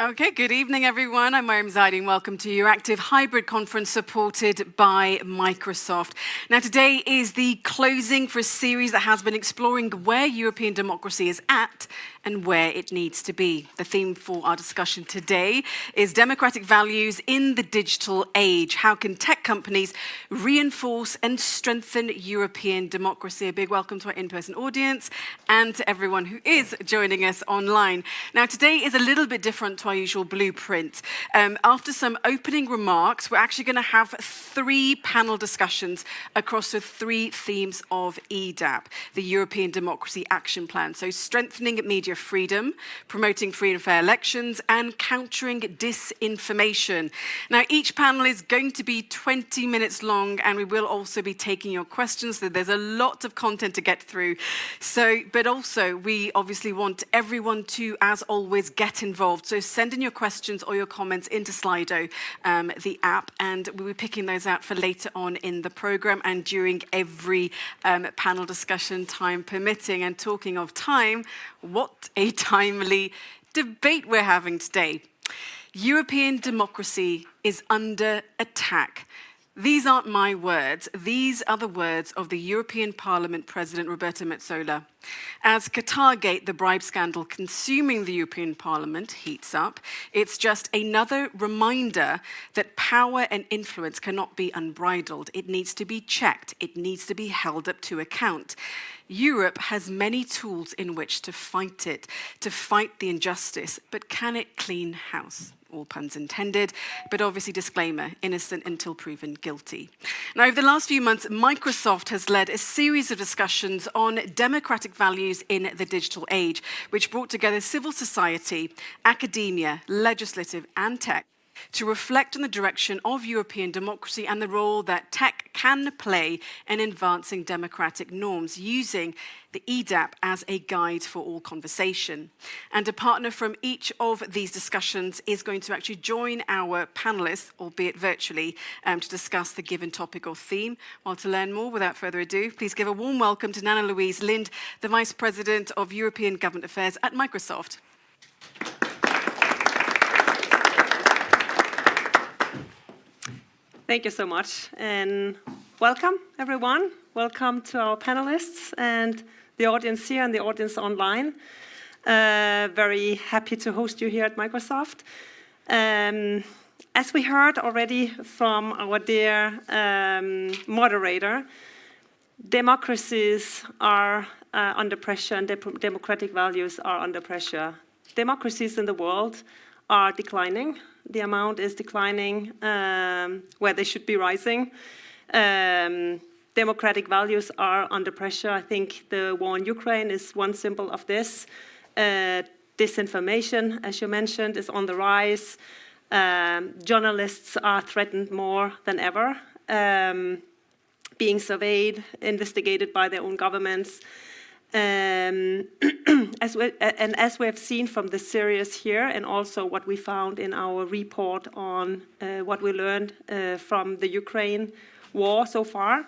Okay, good evening, everyone. I'm Mariam Zaidi, and welcome to your Active Hybrid Conference supported by Microsoft. Now, today is the closing for a series that has been exploring where European democracy is at and where it needs to be. The theme for our discussion today is democratic values in the digital age. How can tech companies reinforce and strengthen European democracy? A big welcome to our in-person audience and to everyone who is joining us online. Now, today is a little bit different to our usual blueprint. After some opening remarks, we're actually going to have 3 panel discussions across the 3 themes of EDAP, the European Democracy Action Plan. So strengthening media freedom, promoting free and fair elections, and countering disinformation. Now, each panel is going to be 20 minutes long, and we will also be taking your questions. So there's a lot of content to get through. But also, we obviously want everyone to, as always, get involved. So send in your questions or your comments into Slido, the app, and we'll be picking those out for later on in the program and during every panel discussion, time permitting. And talking of time, what a timely debate we're having today. European democracy is under attack. These aren't my words. These are the words of the European Parliament President Roberta Metsola. As Qatargate, the bribe scandal consuming the European Parliament, heats up, it's just another reminder that power and influence cannot be unbridled. It needs to be checked. It needs to be held up to account. Europe has many tools in which to fight it, to fight the injustice, but can it clean house? All puns intended, but obviously disclaimer, innocent until proven guilty. Now, over the last few months, Microsoft has led a series of discussions on democratic values in the digital age, which brought together civil society, academia, legislative, and tech to reflect on the direction of European democracy and the role that tech can play in advancing democratic norms, using the EDAP as a guide for all conversation. And a partner from each of these discussions is going to actually join our panelists, albeit virtually, to discuss the given topic or theme. Well, to learn more, without further ado, please give a warm welcome to Nana Louise Lind, the Vice President of European Government Affairs at Microsoft. Thank you so much, and welcome, everyone. Welcome to our panelists and the audience here and the audience online. Very happy to host you here at Microsoft. As we heard already from our dear moderator, democracies are under pressure and democratic values are under pressure. Democracies in the world are declining. The amount is declining where they should be rising. Democratic values are under pressure. I think the war in Ukraine is one symbol of this. Disinformation, as you mentioned, is on the rise. Journalists are threatened more than ever, being surveyed, investigated by their own governments. As we have seen from the series here, and also what we found in our report on what we learned from the Ukraine war so far,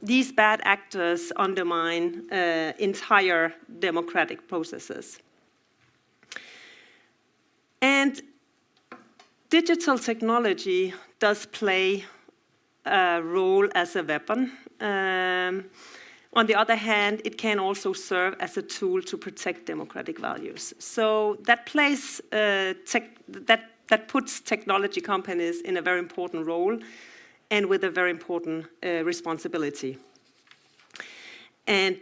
these bad actors undermine entire democratic processes. And digital technology does play a role as a weapon. On the other hand, it can also serve as a tool to protect democratic values. So that plays that puts technology companies in a very important role and with a very important responsibility. And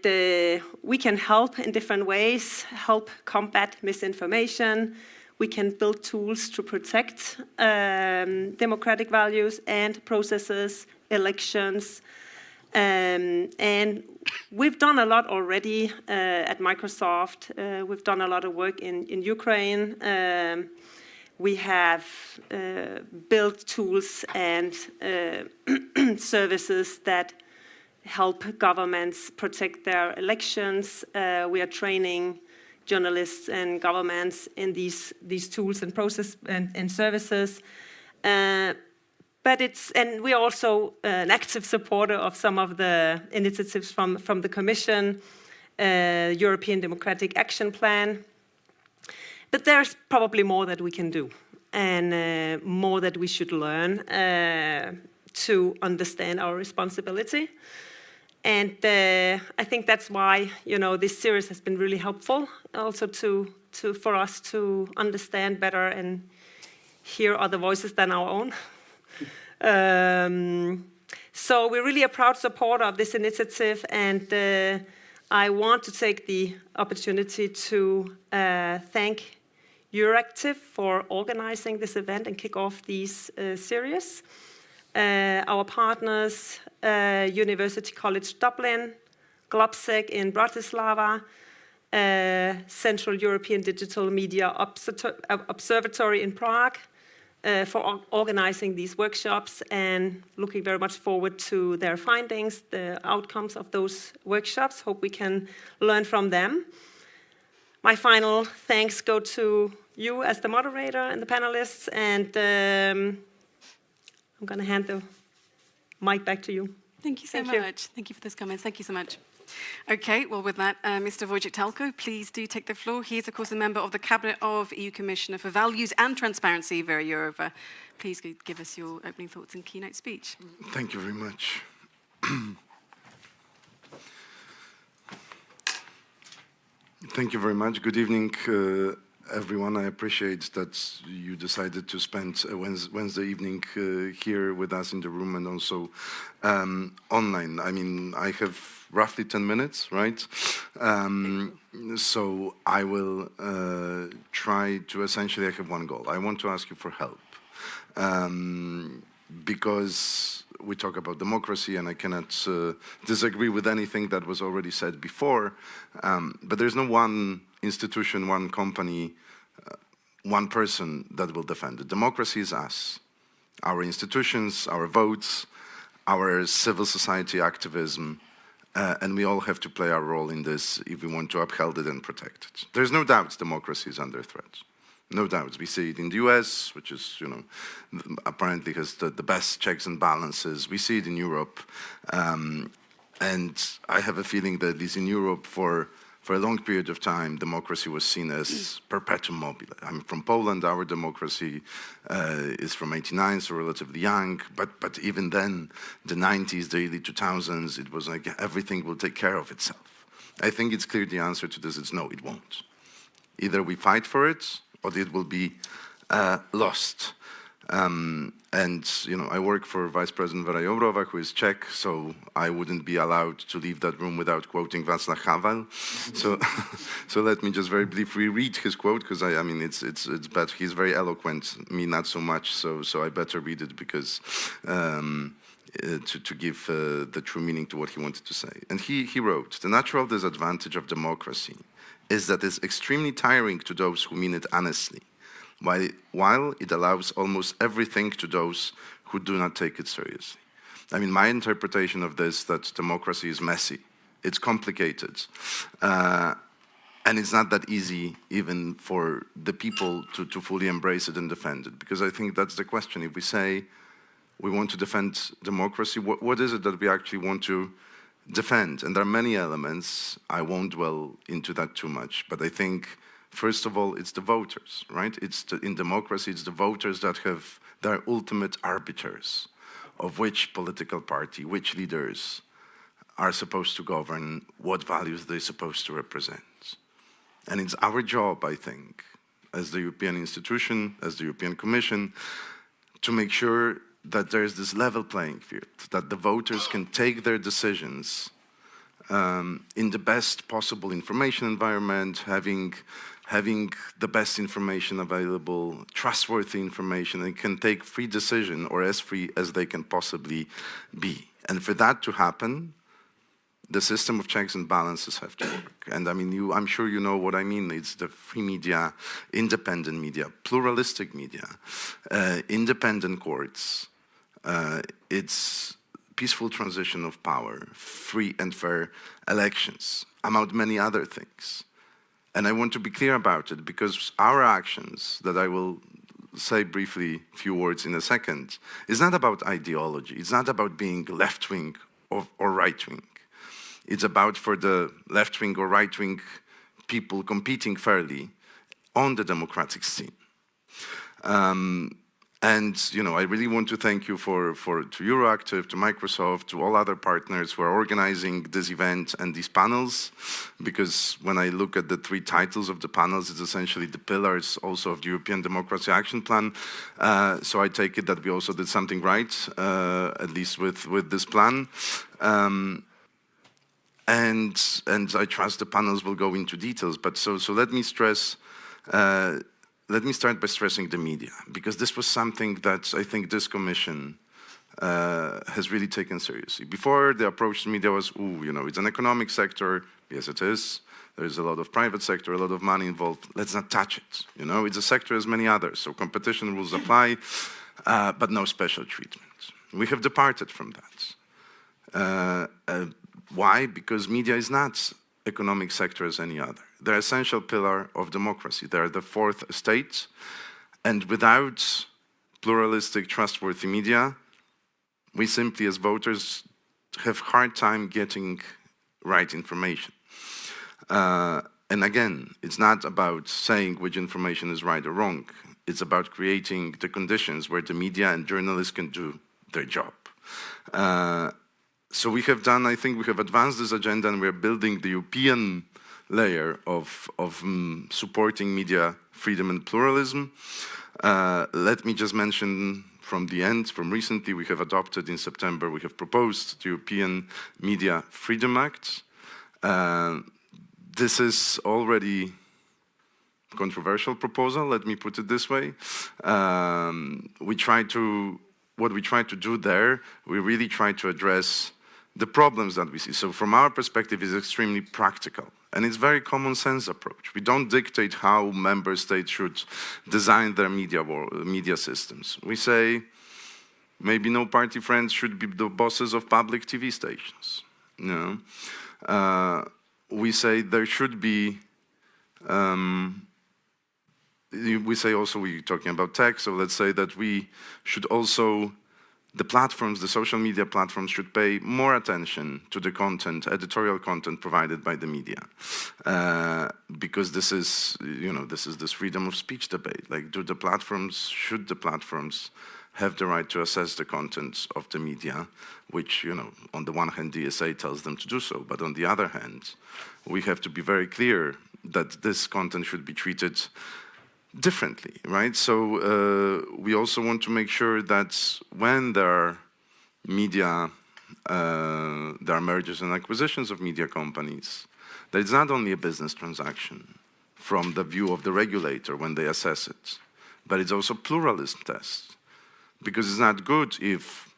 we can help in different ways, help combat misinformation. We can build tools to protect democratic values and processes, elections. And we've done a lot already at Microsoft. We've done a lot of work in Ukraine. We have built tools and services that help governments protect their elections. We are training journalists and governments in these tools and process and services. And we're also an active supporter of some of the initiatives from the Commission, European Democratic Action Plan. But there's probably more that we can do, and more that we should learn to understand our responsibility. And I think that's why, this series has been really helpful, also for us to understand better and hear other voices than our own. So we're really a proud supporter of this initiative, and I want to take the opportunity to thank EURACTIV for organizing this event and kick off these series. Our partners, University College Dublin, GlobSec in Bratislava, Central European Digital Media Observatory in Prague, for organizing these workshops, and looking very much forward to their findings, the outcomes of those workshops. Hope we can learn from them. My final thanks go to you as the moderator and the panelists, and I'm going to hand the mic back to you. Thank you so much. Thank you for those comments. Thank you so much. Okay, well, with that, Mr. Wojciech Talko, please do take the floor. He is, of course, a member of the Cabinet of EU Commissioner for Values and Transparency, Vera Jourova. Please give us your opening thoughts and keynote speech. Thank you very much. Thank you very much. Good evening, everyone. I appreciate that you decided to spend Wednesday evening here with us in the room and also online. I mean, I have roughly 10 minutes, right? So I will try to essentially, I have one goal. I want to ask you for help. Because we talk about democracy, and I cannot disagree with anything that was already said before, but there's no one institution, one company, one person that will defend it. Democracy is us, our institutions, our votes, our civil society activism, and we all have to play our role in this if we want to uphold it and protect it. There's no doubt democracy is under threat. No doubts. We see it in the US, which is, apparently has the best checks and balances. We see it in Europe. And I have a feeling that at least in Europe, for a long period of time, democracy was seen as perpetuum mobile. I'm from Poland. Our democracy is from '89, so relatively young. But even then, the 90s, the early 2000s, it was like everything will take care of itself. I think it's clear the answer to this is no, it won't. Either we fight for it, or it will be lost. And I work for Vice President Vera Jourova, who is Czech, so I wouldn't be allowed to leave that room without quoting Václav Havel. So let me just very briefly read his quote, because I mean it's bad. He's very eloquent, me not so much. So I better read it because to give the true meaning to what he wanted to say. And he wrote, "The natural disadvantage of democracy is that it's extremely tiring to those who mean it honestly, while it allows almost everything to those who do not take it seriously." I mean, my interpretation of this, that democracy is messy, it's complicated, and it's not that easy even for the people to fully embrace it and defend it, because I think that's the question. If we say we want to defend democracy, what is it that we actually want to defend? And there are many elements. I won't dwell into that too much, but I think first of all, it's the voters, right? In democracy, it's the voters that are ultimate arbiters of which political party, which leaders are supposed to govern, what values they're supposed to represent. And it's our job, I think, as the European institution, as the European Commission, to make sure that there's this level playing field, that the voters can take their decisions in the best possible information environment, having the best information available, trustworthy information, and can take free decision, or as free as they can possibly be. And for that to happen, the system of checks and balances have to work. And I mean, I'm sure you know what I mean. It's the free media, independent media, pluralistic media, independent courts. It's peaceful transition of power, free and fair elections, among many other things. And I want to be clear about it, because our actions, that I will say briefly a few words in a second, is not about ideology. It's not about being left-wing or right-wing. It's about, for the left-wing or right-wing people competing fairly, on the democratic scene. And I really want to thank you to Euroactive, to Microsoft, to all other partners who are organizing this event and these panels, because when I look at the 3 titles of the panels, it's essentially the pillars also of the European Democracy Action Plan. So I take it that we also did something right, at least with this plan. And I trust the panels will go into details. But so let me stress. Let me start by stressing the media, because this was something that I think this commission has really taken seriously. Before, the approach to media was, it's an economic sector. Yes, it is. There's a lot of private sector, a lot of money involved. Let's not touch it. It's a sector as many others, so competition rules apply, but no special treatment. We have departed from that. Why? Because media is not economic sector as any other. They're an essential pillar of democracy. They're the 4th estate, and without pluralistic, trustworthy media, we simply, as voters, have a hard time getting right information. And again, it's not about saying which information is right or wrong. It's about creating the conditions where the media and journalists can do their job. So we have done, I think we have advanced this agenda, and we're building the European layer of supporting media freedom and pluralism. Let me just mention from recently, we have adopted in September, we have proposed the European Media Freedom Act. This is already a controversial proposal, let me put it this way. What we try to do there, we really try to address the problems that we see. So from our perspective, it's extremely practical. And it's a very common sense approach. We don't dictate how member states should design their media systems. We say maybe no party friends should be the bosses of public TV stations. We say there should be, we say also we're talking about tech, so let's say that we should also, the social media platforms should pay more attention to the content, editorial content provided by the media. Because this is, this freedom of speech debate. Like, should the platforms have the right to assess the content of the media, which, on the one hand, DSA tells them to do so, but on the other hand, we have to be very clear that this content should be treated differently, right? So we also want to make sure that when there are mergers and acquisitions of media companies, that it's not only a business transaction from the view of the regulator when they assess it, but it's also pluralism test. Because it's not good if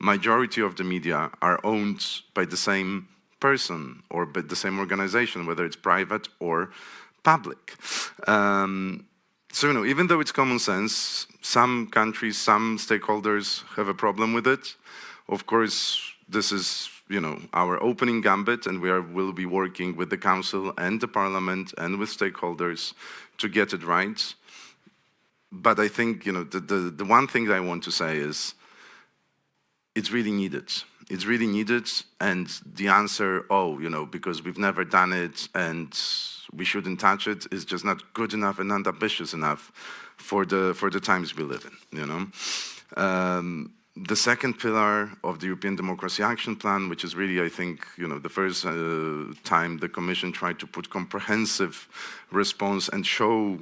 majority of the media are owned by the same person or by the same organization, whether it's private or public. So, even though it's common sense, some countries, some stakeholders have a problem with it. Of course, this is, our opening gambit, and will be working with the Council and the Parliament and with stakeholders to get it right. But I think, the one thing that I want to say is it's really needed. It's really needed, and the answer, because we've never done it and we shouldn't touch it, is just not good enough and not ambitious enough for the times we live in. The second pillar of the European Democracy Action Plan, which is really, I think, the first time the Commission tried to put comprehensive response and show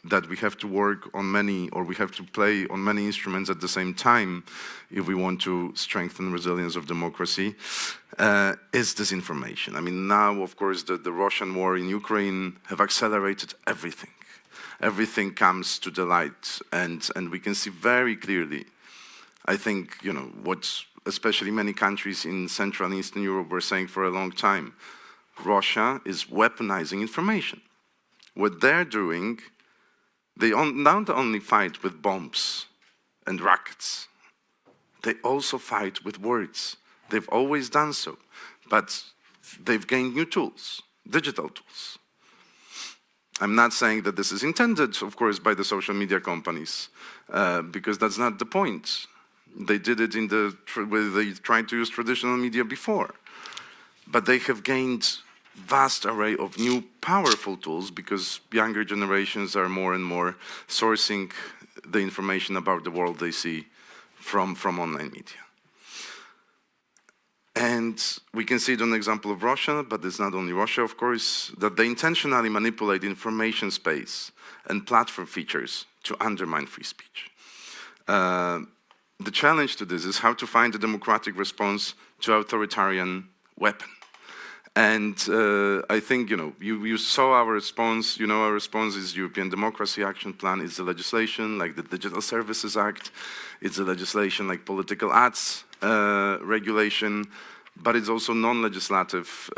that we have to work on we have to play on many instruments at the same time if we want to strengthen resilience of democracy, is disinformation. I mean, now, of course, the Russian war in Ukraine have accelerated everything. Everything comes to the light, and we can see very clearly, I think, what especially many countries in Central and Eastern Europe were saying for a long time. Russia is weaponizing information. What they're doing, they don't only fight with bombs and rockets, they also fight with words. They've always done so, but they've gained new tools, digital tools. I'm not saying that this is intended, of course, by the social media companies, because that's not the point. They did it where they tried to use traditional media before, but they have gained vast array of new powerful tools, because younger generations are more and more sourcing the information about the world they see from online media. And we can see it on the example of Russia, but it's not only Russia, of course, that they intentionally manipulate information space and platform features to undermine free speech. The challenge to this is how to find a democratic response to authoritarian weapon. And I think, you saw our response. Our response is European Democracy Action Plan. It's the legislation like the Digital Services Act. It's the legislation like Political Ads Regulation. But it's also non-legislative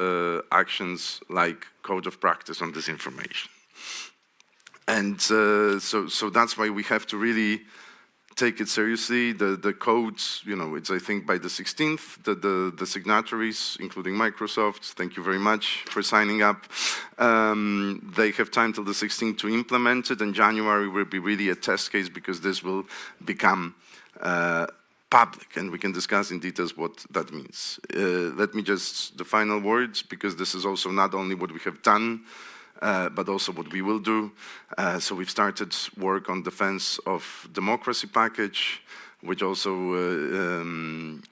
actions like Code of Practice on Disinformation. And so that's why we have to really take it seriously. The codes, it's, I think, by the 16th, the signatories, including Microsoft, thank you very much for signing up. They have time till the 16th to implement it, and January will be really a test case, because this will become public, and we can discuss in details what that means. Let me just, the final words, because this is also not only what we have done, but also what we will do. So we've started work on defense of democracy package, which also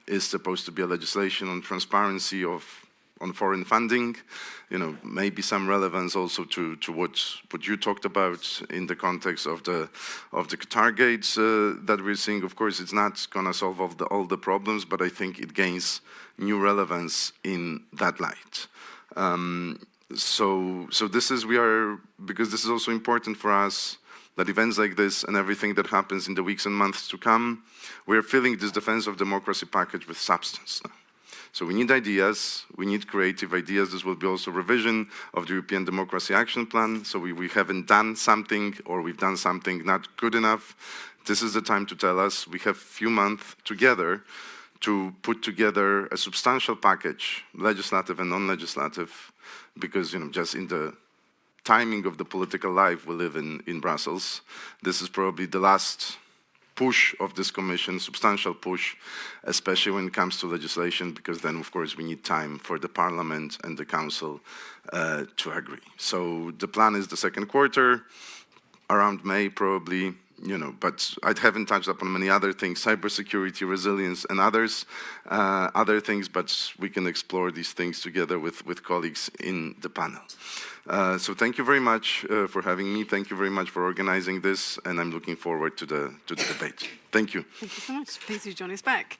is supposed to be a legislation on transparency on foreign funding. Maybe some relevance also to what you talked about in the context of the targets that we're seeing. Of course, it's not going to solve all the problems, but I think it gains new relevance in that light. So this is, because this is also important for us, that events like this and everything that happens in the weeks and months to come, we're filling this defense of democracy package with substance now. So we need ideas, we need creative ideas. This will be also revision of the European Democracy Action Plan. So we haven't done something, or we've done something not good enough. This is the time to tell us. We have few months together to put together a substantial package, legislative and non-legislative, because just in the timing of the political life we live in Brussels, this is probably the last push of this Commission, substantial push, especially when it comes to legislation, because then, of course, we need time for the Parliament and the Council to agree. So the plan is the second quarter, around May probably, but I haven't touched upon many other things, cybersecurity, resilience, and other things, but we can explore these things together with colleagues in the panel. So thank you very much for having me. Thank you very much for organizing this, and I'm looking forward to the debate. Thank you. Thank you so much. Please do join us back.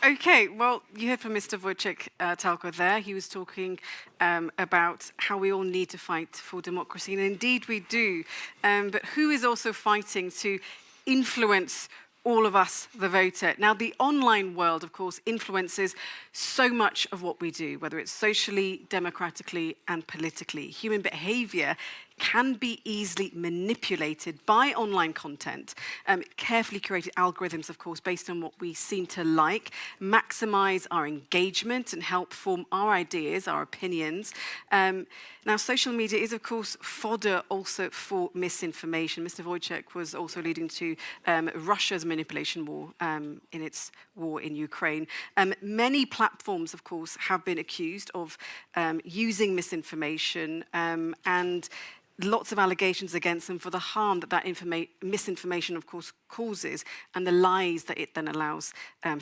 Okay, well, you heard from Mr. Wojciech Talko there. He was talking about how we all need to fight for democracy, and indeed we do. But who is also fighting to influence all of us, the voter? Now, the online world, of course, influences so much of what we do, whether it's socially, democratically, and politically. Human behavior can be easily manipulated by online content. Carefully curated algorithms, of course, based on what we seem to like, maximize our engagement and help form our ideas, our opinions. Now, social media is, of course, fodder also for misinformation. Mr. Wojciech was also alluding to Russia's manipulation war in its war in Ukraine. Many platforms, of course, have been accused of using misinformation and lots of allegations against them for the harm that misinformation, of course, causes, and the lies that it then allows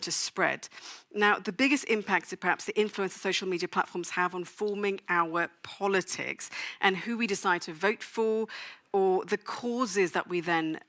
to spread. Now, the biggest impact is perhaps the influence that social media platforms have on forming our politics and who we decide to vote for, or the causes that we then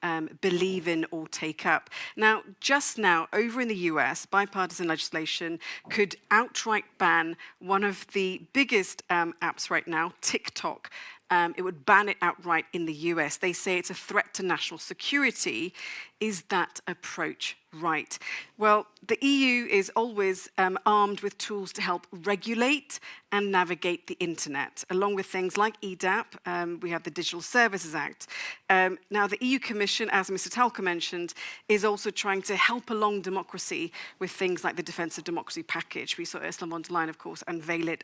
believe in or take up. Now, just now, over in the US, bipartisan legislation could outright ban one of the biggest apps right now, TikTok. It would ban it outright in the US. They say it's a threat to national security. Is that approach right? Well, the EU is always armed with tools to help regulate and navigate the internet, along with things like EDAP. We have the Digital Services Act. Now, the EU Commission, as Mr. Talko mentioned, is also trying to help along democracy with things like the Defense of Democracy package. We saw Ursula von der Leyen, of course, unveil it,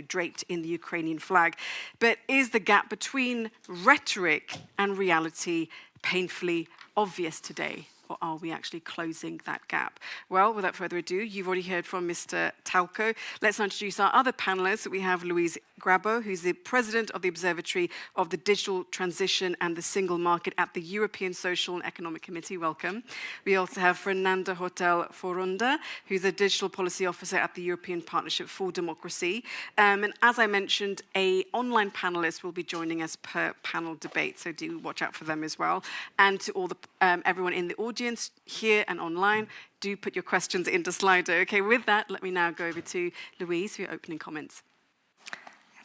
draped in the Ukrainian flag. But is the gap between rhetoric and reality painfully obvious today? Or are we actually closing that gap? Well, without further ado, you've already heard from Mr. Talko. Let's now introduce our other panelists. We have Louise Grabo, who's the president of the Observatory of the Digital Transition and the Single Market at the European Social and Economic Committee. Welcome. We also have Fernanda Hotel Foronda, who's a digital policy officer at the European Partnership for Democracy. And as I mentioned, an online panelist will be joining us per panel debate, so do watch out for them as well. And to all the everyone in the audience here and online, do put your questions into Slido. Okay, with that, let me now go over to Louise for your opening comments.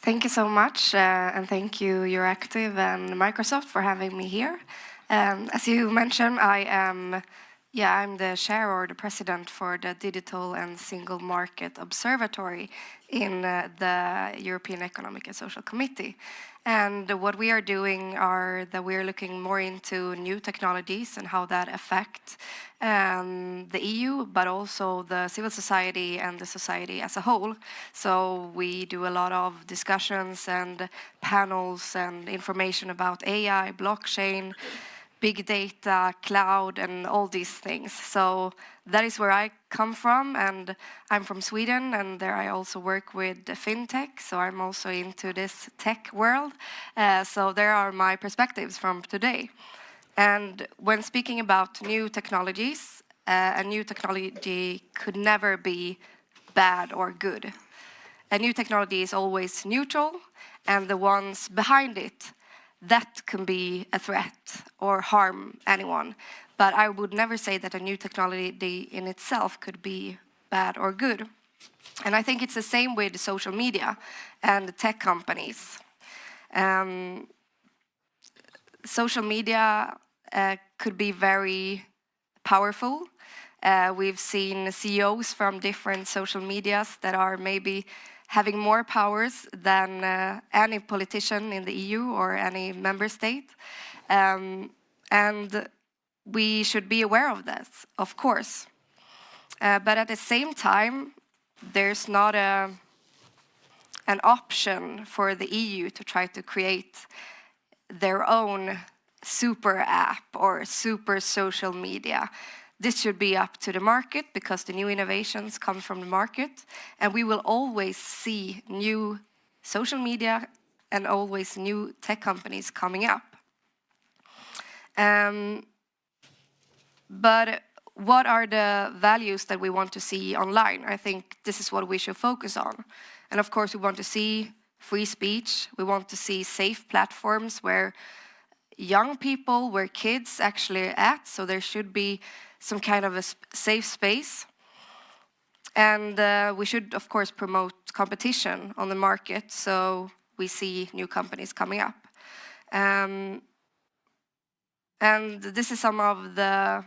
Thank you so much, and thank you, Euractiv and Microsoft, for having me here. As you mentioned, I'm the chair or the president for the Digital and Single Market Observatory in the European Economic and Social Committee. And what we are doing are that we are looking more into new technologies and how that affect the EU, but also the civil society and the society as a whole. So we do a lot of discussions and panels and information about AI, blockchain, big data, cloud, and all these things. So that is where I come from, and I'm from Sweden, and there I also work with the fintech, so I'm also into this tech world. So there are my perspectives from today. And when speaking about new technologies, a new technology could never be bad or good. A new technology is always neutral, and the ones behind it, that can be a threat or harm anyone. But I would never say that a new technology in itself could be bad or good. And I think it's the same with social media and tech companies. Social media could be very powerful. We've seen CEOs from different social medias that are maybe having more powers than any politician in the EU or any member state. And we should be aware of this, of course. But at the same time, there's not an option for the EU to try to create their own super app or super social media. This should be up to the market because the new innovations come from the market, and we will always see new social media and always new tech companies coming up. But what are the values that we want to see online? I think this is what we should focus on. And of course, we want to see free speech. We want to see safe platforms where young people, where kids actually at, so there should be some kind of a safe space. And we should, of course, promote competition on the market so we see new companies coming up. And this is some of the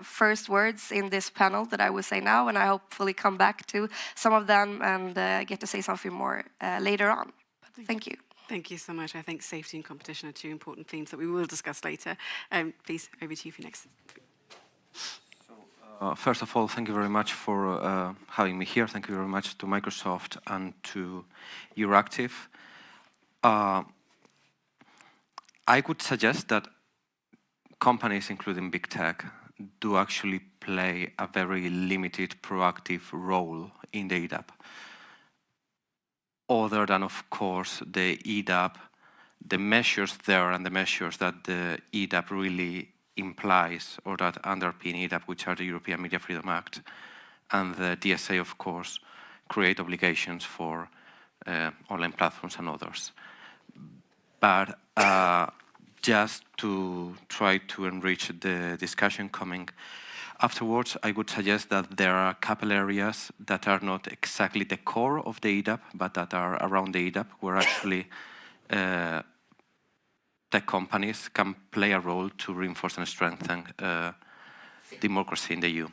first words in this panel that I will say now, and I hopefully come back to some of them and get to say something more later on. But thank you. Thank you so much. I think safety and competition are two important themes that we will discuss later. Please, over to you for next. First of all, thank you very much for having me here. Thank you very much to Microsoft and to Euractiv. I would suggest that companies, including big tech, do actually play a very limited proactive role in the EDAP. Other than, of course, the EDAP, the measures there and the measures that the EDAP really implies or that underpin EDAP, which are the European Media Freedom Act and the DSA, of course, create obligations for online platforms and others. But just to try to enrich the discussion coming afterwards, I would suggest that there are a couple areas that are not exactly the core of the EDAP, but that are around the EDAP, where actually tech companies can play a role to reinforce and strengthen democracy in the EU.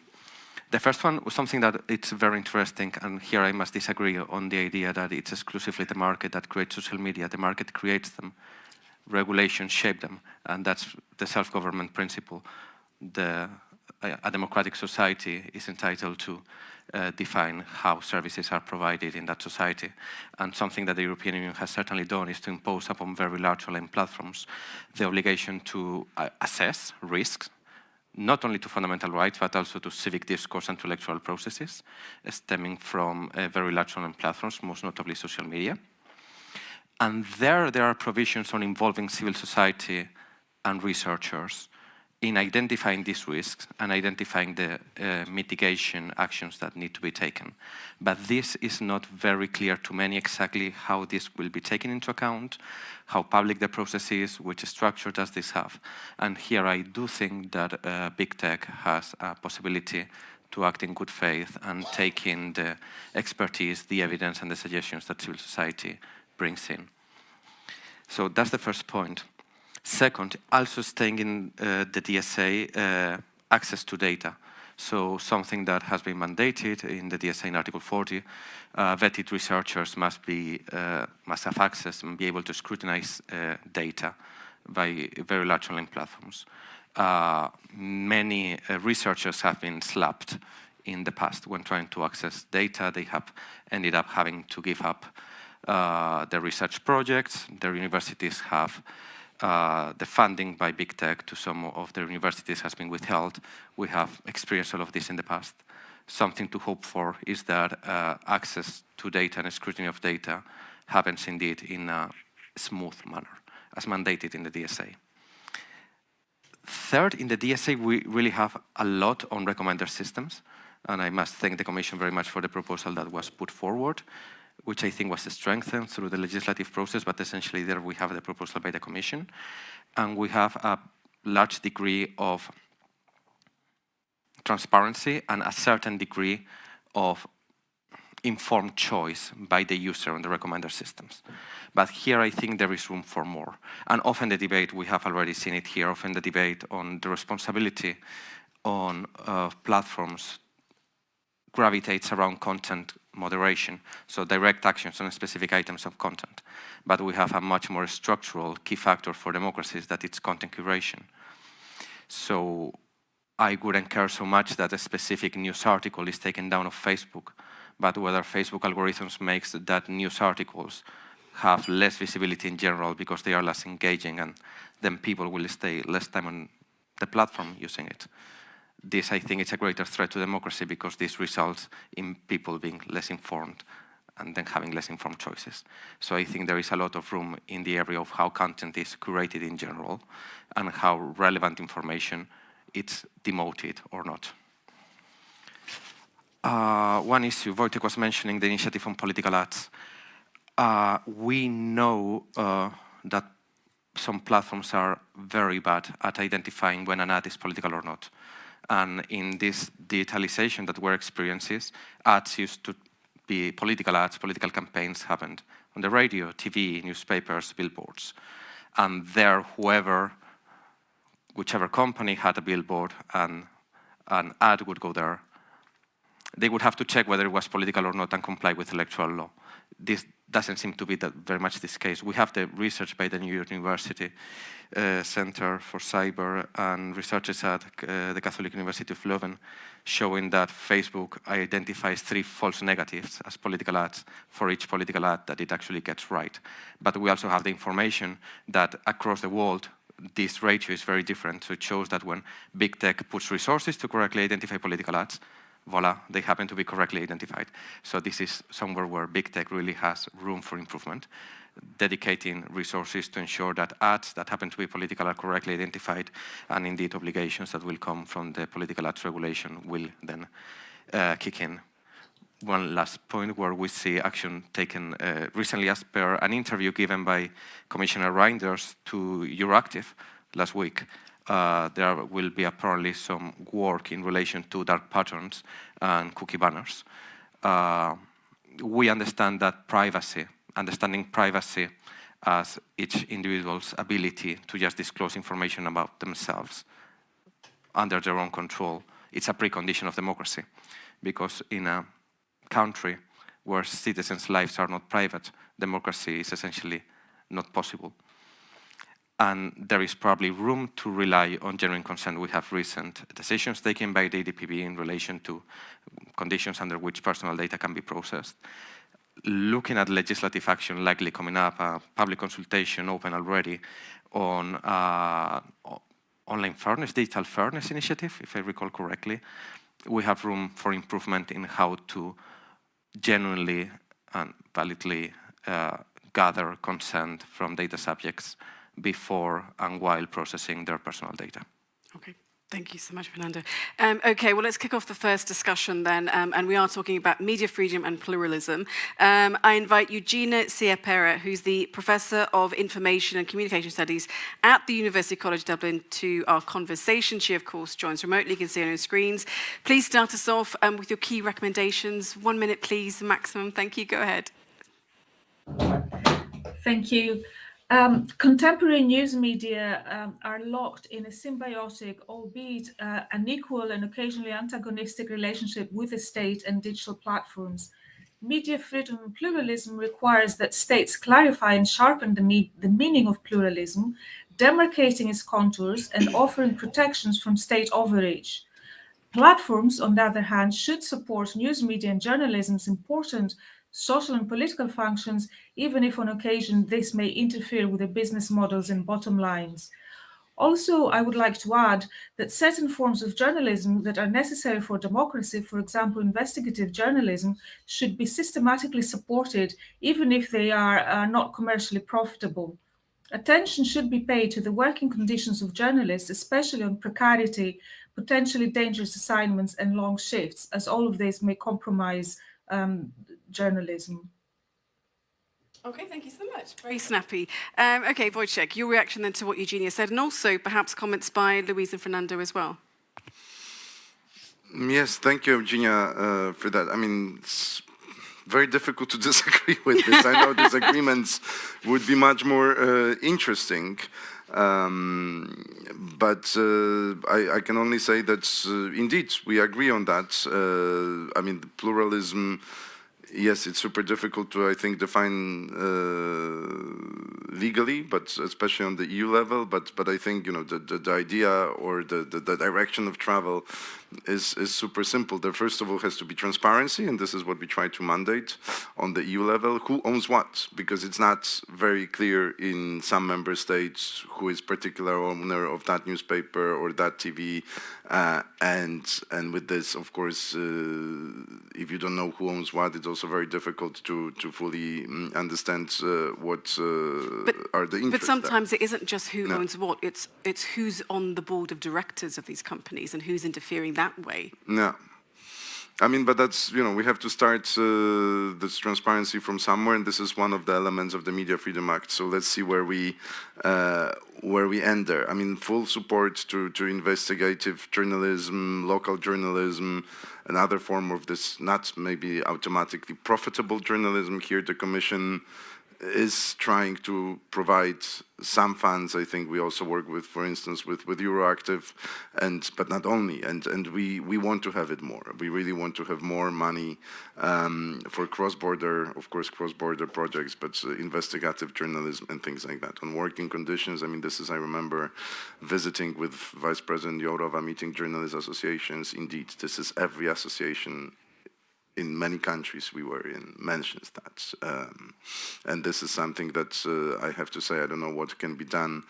The first one was something that it's very interesting, and here I must disagree on the idea that it's exclusively the market that creates social media. The market creates them, regulations shape them, and that's the self-government principle. A democratic society is entitled to define how services are provided in that society. And something that the European Union has certainly done is to impose upon very large online platforms the obligation to assess risks, not only to fundamental rights, but also to civic discourse and to electoral processes stemming from very large online platforms, most notably social media. And there are provisions on involving civil society and researchers in identifying these risks and identifying the mitigation actions that need to be taken. But this is not very clear to many exactly how this will be taken into account, how public the process is, which structure does this have. And here I do think that big tech has a possibility to act in good faith and take in the expertise, the evidence, and the suggestions that civil society brings in. So that's the first point. Second, also staying in the DSA, access to data. So something that has been mandated in the DSA in Article 40, vetted researchers must have access and be able to scrutinize data by very large online platforms. Many researchers have been slapped in the past when trying to access data. They have ended up having to give up their research projects. Their universities have the funding by big tech to some of the universities has been withheld. We have experienced all of this in the past. Something to hope for is that access to data and scrutiny of data happens indeed in a smooth manner, as mandated in the DSA. Third, in the DSA, we really have a lot on recommender systems, and I must thank the Commission very much for the proposal that was put forward, which I think was strengthened through the legislative process, but essentially there we have the proposal by the Commission. And we have a large degree of transparency and a certain degree of informed choice by the user on the recommender systems. But here I think there is room for more. And often the debate, we have already seen it here, often the debate on the responsibility on platforms gravitates around content moderation, so direct actions on specific items of content. But we have a much more structural key factor for democracies, that it's content curation. So I wouldn't care so much that a specific news article is taken down off Facebook, but whether Facebook algorithms makes that news articles have less visibility in general because they are less engaging, and then people will stay less time on the platform using it. This, I think, is a greater threat to democracy because this results in people being less informed and then having less informed choices. So I think there is a lot of room in the area of how content is curated in general and how relevant information it's demoted or not. One issue, Wojtek was mentioning the initiative on political ads. We know that some platforms are very bad at identifying when an ad is political or not. And in this digitalization that we're experiencing, ads used to be political ads, political campaigns happened on the radio, TV, newspapers, billboards. And there, whichever company had a billboard and an ad would go there, they would have to check whether it was political or not and comply with electoral law. This doesn't seem to be very much this case. We have the research by the New York University Center for Cyber and researchers at the Catholic University of Leuven showing that Facebook identifies 3 false negatives as political ads for each political ad that it actually gets right. But we also have the information that across the world, this ratio is very different. So it shows that when big tech puts resources to correctly identify political ads, voila, they happen to be correctly identified. So this is somewhere where big tech really has room for improvement, dedicating resources to ensure that ads that happen to be political are correctly identified, and indeed obligations that will come from the political ads regulation will then kick in. One last point where we see action taken recently as per an interview given by Commissioner Reinders to Euractiv last week. There will be apparently some work in relation to dark patterns and cookie banners. We understand that understanding privacy as each individual's ability to just disclose information about themselves under their own control, it's a precondition of democracy. Because in a country where citizens' lives are not private, democracy is essentially not possible. And there is probably room to rely on genuine consent. We have recent decisions taken by the EDPB in relation to conditions under which personal data can be processed. Looking at legislative action likely coming up, a public consultation open already on online fairness, digital fairness initiative, if I recall correctly. We have room for improvement in how to genuinely and validly gather consent from data subjects before and while processing their personal data. Okay. Thank you so much, Fernando. Okay, well, let's kick off the first discussion then, and we are talking about media freedom and pluralism. I invite Eugenia Ciapera, who's the Professor of Information and Communication Studies at the University College Dublin, to our conversation. She, of course, joins remotely. You can see on your screens. Please start us off with your key recommendations. 1 minute, please, maximum. Thank you. Go ahead. Thank you. Contemporary news media are locked in a symbiotic, albeit unequal and occasionally antagonistic relationship with the state and digital platforms. Media freedom and pluralism requires that states clarify and sharpen the meaning of pluralism, demarcating its contours and offering protections from state overreach. Platforms, on the other hand, should support news media and journalism's important social and political functions, even if on occasion this may interfere with their business models and bottom lines. Also, I would like to add that certain forms of journalism that are necessary for democracy, for example, investigative journalism, should be systematically supported, even if they are not commercially profitable. Attention should be paid to the working conditions of journalists, especially on precarity, potentially dangerous assignments, and long shifts, as all of this may compromise journalism. Okay, thank you so much. Very snappy. Okay, Wojciech, your reaction then to what Eugenia said, and also perhaps comments by Louise and Fernando as well. Yes, thank you, Eugenia, for that. I mean, it's very difficult to disagree with this. I know disagreements would be much more interesting. But I can only say that indeed we agree on that. I mean, the pluralism, yes, it's super difficult to, I think, define legally, but especially on the EU level. But I think, you know, the idea or the direction of travel is super simple. There first of all has to be transparency, and this is what we try to mandate on the EU level. Who owns what? Because it's not very clear in some member states who is particular owner of that newspaper or that TV. And with this, of course, if you don't know who owns what, it's also very difficult to fully understand what are the interests. But sometimes it isn't just who owns what, it's who's on the board of directors of these companies and who's interfering that way. No. I mean, but that's, you know, we have to start this transparency from somewhere, and this is one of the elements of the Media Freedom Act. So let's see where we end there. I mean, full support to investigative journalism, local journalism, another form of this, not maybe automatically profitable journalism. Here, the Commission is trying to provide some funds. I think we also work with, for instance, with Euroactiv, but not only. And we want to have it more. We really want to have more money for cross-border, of course, cross-border projects, but investigative journalism and things like that. On working conditions, I mean, this is, I remember visiting with Vice President Jourova, meeting journalist associations. Indeed, this is every association in many countries we were in mentions that. And this is something that I have to say, I don't know what can be done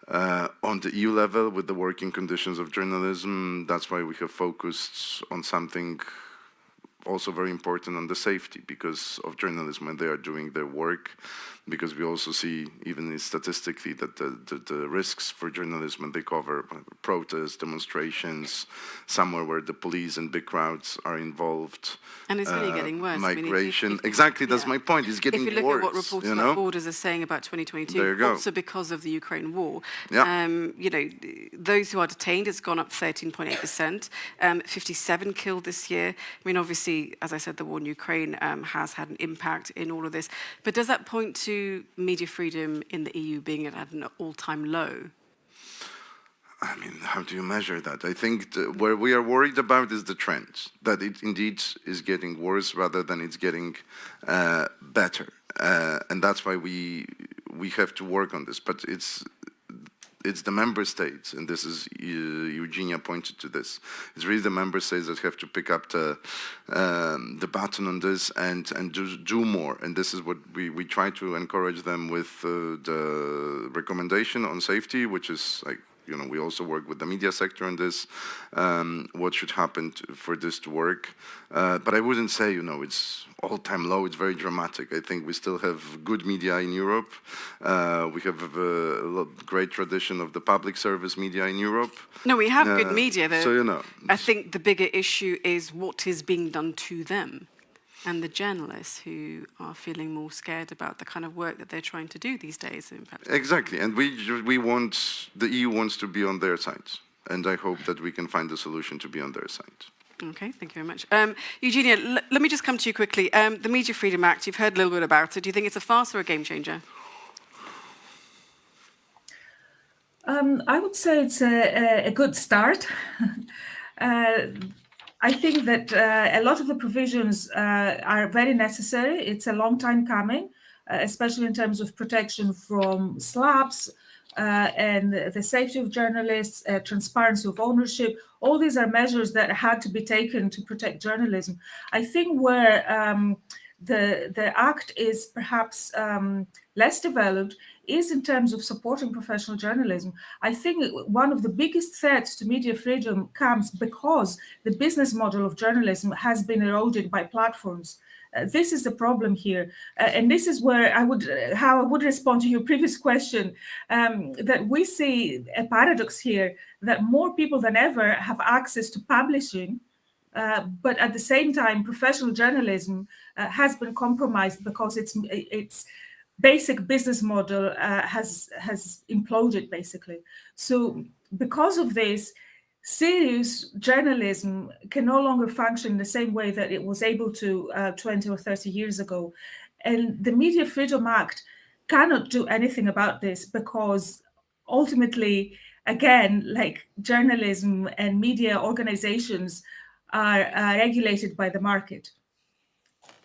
on the EU level with the working conditions of journalism. That's why we have focused on something also very important on the safety because of journalism when they are doing their work, because we also see, even statistically, that the risks for journalism when they cover protests, demonstrations, somewhere where the police and big crowds are involved. And it's really getting worse. Migration. I mean, exactly, that's my point. It's getting worse. If you look at what Reporters Without Borders are saying about 2022, also because of the Ukraine war, you know, those who are detained, it's gone up 13.8%, 57 killed this year. I mean, obviously, as I said, the war in Ukraine has had an impact in all of this. But does that point to media freedom in the EU being at an all-time low? I mean, how do you measure that? I think where we are worried about is the trend, that it indeed is getting worse rather than it's getting better. And that's why we have to work on this. But it's the member states, and this is, Eugenia pointed to this, it's really the member states that have to pick up the baton on this and do more. And this is what we try to encourage them with the recommendation on safety, which is like we also work with the media sector on this, what should happen for this to work. But I wouldn't say, it's all-time low, it's very dramatic. I think we still have good media in Europe. We have a great tradition of the public service media in Europe. No, we have good media, though. So, I think the bigger issue is what is being done to them and the journalists who are feeling more scared about the kind of work that they're trying to do these days. In fact. Exactly, and the EU wants to be on their side, and I hope that we can find a solution to be on their side. Okay, thank you very much. Eugenia, let me just come to you quickly. The Media Freedom Act, you've heard a little bit about it. Do you think it's a farce or a game changer? I would say it's a good start. I think that a lot of the provisions are very necessary. It's a long time coming, especially in terms of protection from slaps and the safety of journalists, transparency of ownership. All these are measures that had to be taken to protect journalism. I think where the Act is perhaps less developed is in terms of supporting professional journalism. I think one of the biggest threats to media freedom comes because the business model of journalism has been eroded by platforms. This is the problem here. And this is where how I would respond to your previous question, that we see a paradox here, that more people than ever have access to publishing, but at the same time, professional journalism has been compromised because its basic business model has imploded, basically. So because of this, serious journalism can no longer function in the same way that it was able to 20 or 30 years ago. And the Media Freedom Act cannot do anything about this because ultimately, again, like journalism and media organizations are regulated by the market.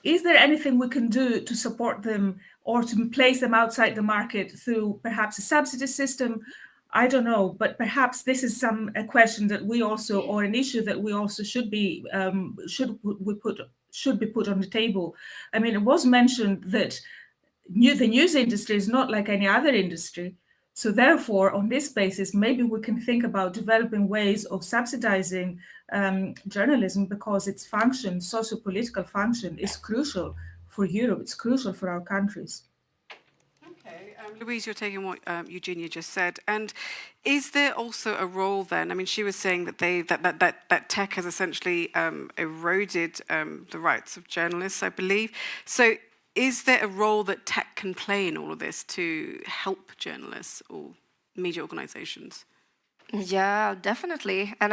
Is there anything we can do to support them or to place them outside the market through perhaps a subsidy system? I don't know, but perhaps this is a question that we also, or an issue that we also should be put on the table. I mean, it was mentioned that the news industry is not like any other industry. So therefore, on this basis, maybe we can think about developing ways of subsidizing journalism because its function, socio-political function, is crucial for Europe. It's crucial for our countries. Okay, Louise, you're taking what Eugenia just said, and is there also a role then? I mean, she was saying that that tech has essentially eroded the rights of journalists, I believe. So, is there a role that tech can play in all of this to help journalists or media organizations? Yeah, definitely. And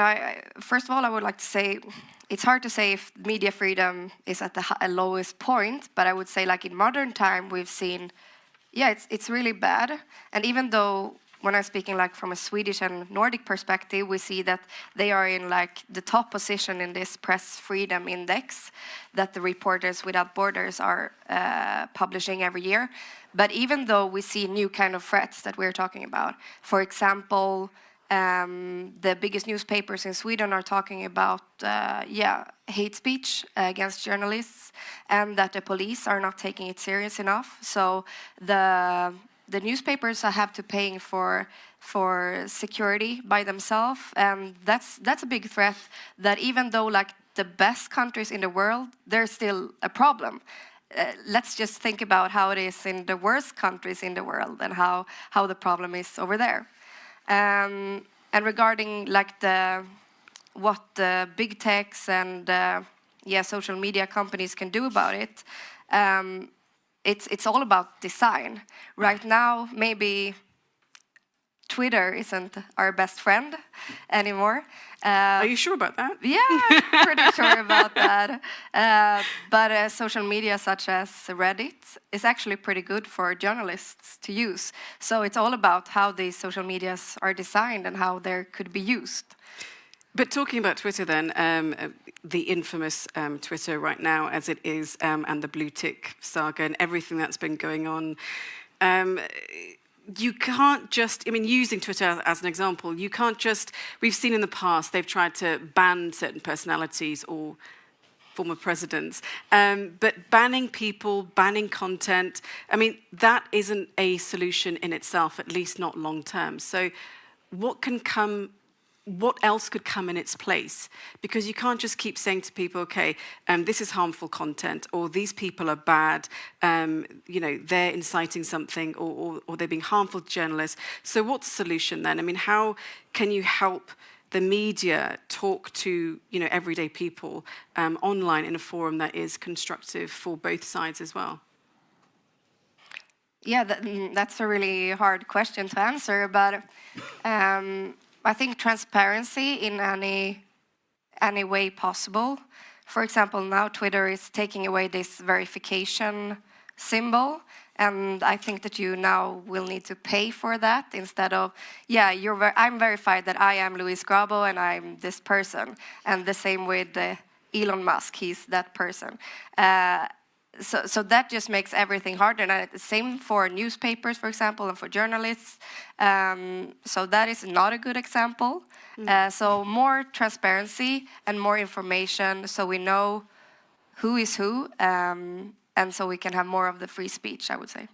first of all, I would like to say, it's hard to say if media freedom is at the lowest point, but I would say like in modern time, we've seen, it's really bad. And even though when I'm speaking like from a Swedish and Nordic perspective, we see that they are in like the top position in this press freedom index that the Reporters Without Borders are publishing every year. But even though we see new kind of threats that we're talking about, for example, the biggest newspapers in Sweden are talking about hate speech against journalists, and that the police are not taking it serious enough. So the newspapers have to pay for security by themselves, and that's a big threat. That even though like the best countries in the world, there's still a problem. Let's just think about how it is in the worst countries in the world and how the problem is over there. And regarding like what the big techs and social media companies can do about it, it's all about design. Right now, maybe Twitter isn't our best friend anymore. Are you sure about that? Yeah, pretty sure about that. But social media such as Reddit is actually pretty good for journalists to use. So it's all about how these social medias are designed and how they could be used. But talking about Twitter then, the infamous Twitter right now as it is, and the blue tick saga and everything that's been going on, you can't just, I mean, using Twitter as an example, you can't just, we've seen in the past, they've tried to ban certain personalities or former presidents, but banning people, banning content, I mean, that isn't a solution in itself, at least not long term. So what else could come in its place? Because you can't just keep saying to people, okay, this is harmful content, or these people are bad, they're inciting something, or they're being harmful to journalists. So what's the solution then? I mean, how can you help the media talk to everyday people online in a forum that is constructive for both sides as well? Yeah, that's a really hard question to answer, but I think transparency in any way possible. For example, now Twitter is taking away this verification symbol, and I think that you now will need to pay for that instead of, I'm verified that I am Luis Grabo and I'm this person, and the same with Elon Musk, he's that person. So that just makes everything harder, and same for newspapers, for example, and for journalists. So that is not a good example. So more transparency and more information, so we know who is who, and so we can have more of the free speech, I would say.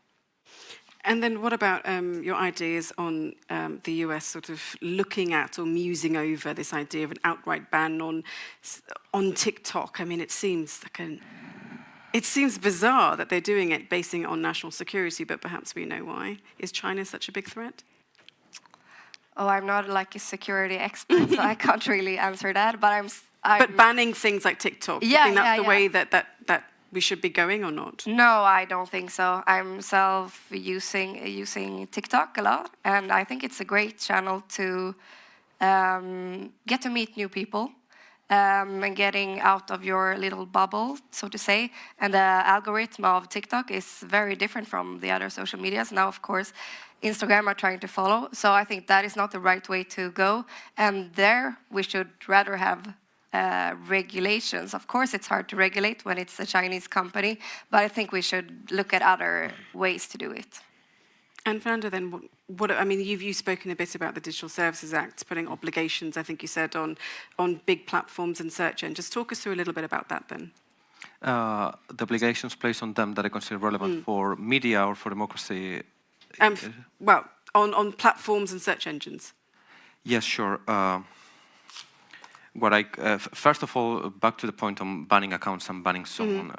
And then what about your ideas on the US sort of looking at or musing over this idea of an outright ban on TikTok? I mean, it seems bizarre that they're doing it, basing it on national security, but perhaps we know why. Is China such a big threat? Oh, I'm not like a security expert, so I can't really answer that. But But banning things like TikTok, you think that's the way that we should be going or not? No, I don't think so. I'm using TikTok a lot, and I think it's a great channel to get to meet new people. And getting out of your little bubble, so to say. And the algorithm of TikTok is very different from the other social medias. Now, of course, Instagram are trying to follow. So I think that is not the right way to go. And there we should rather have regulations. Of course, it's hard to regulate when it's a Chinese company, but I think we should look at other ways to do it. And Fernando, then, you've spoken a bit about the Digital Services Act, putting obligations, I think you said, on big platforms and search engines. Just talk us through a little bit about that, then. The obligations placed on them that I consider relevant for media or for democracy. On platforms and search engines. Yes, sure. First of all, back to the point on banning accounts and banning someone,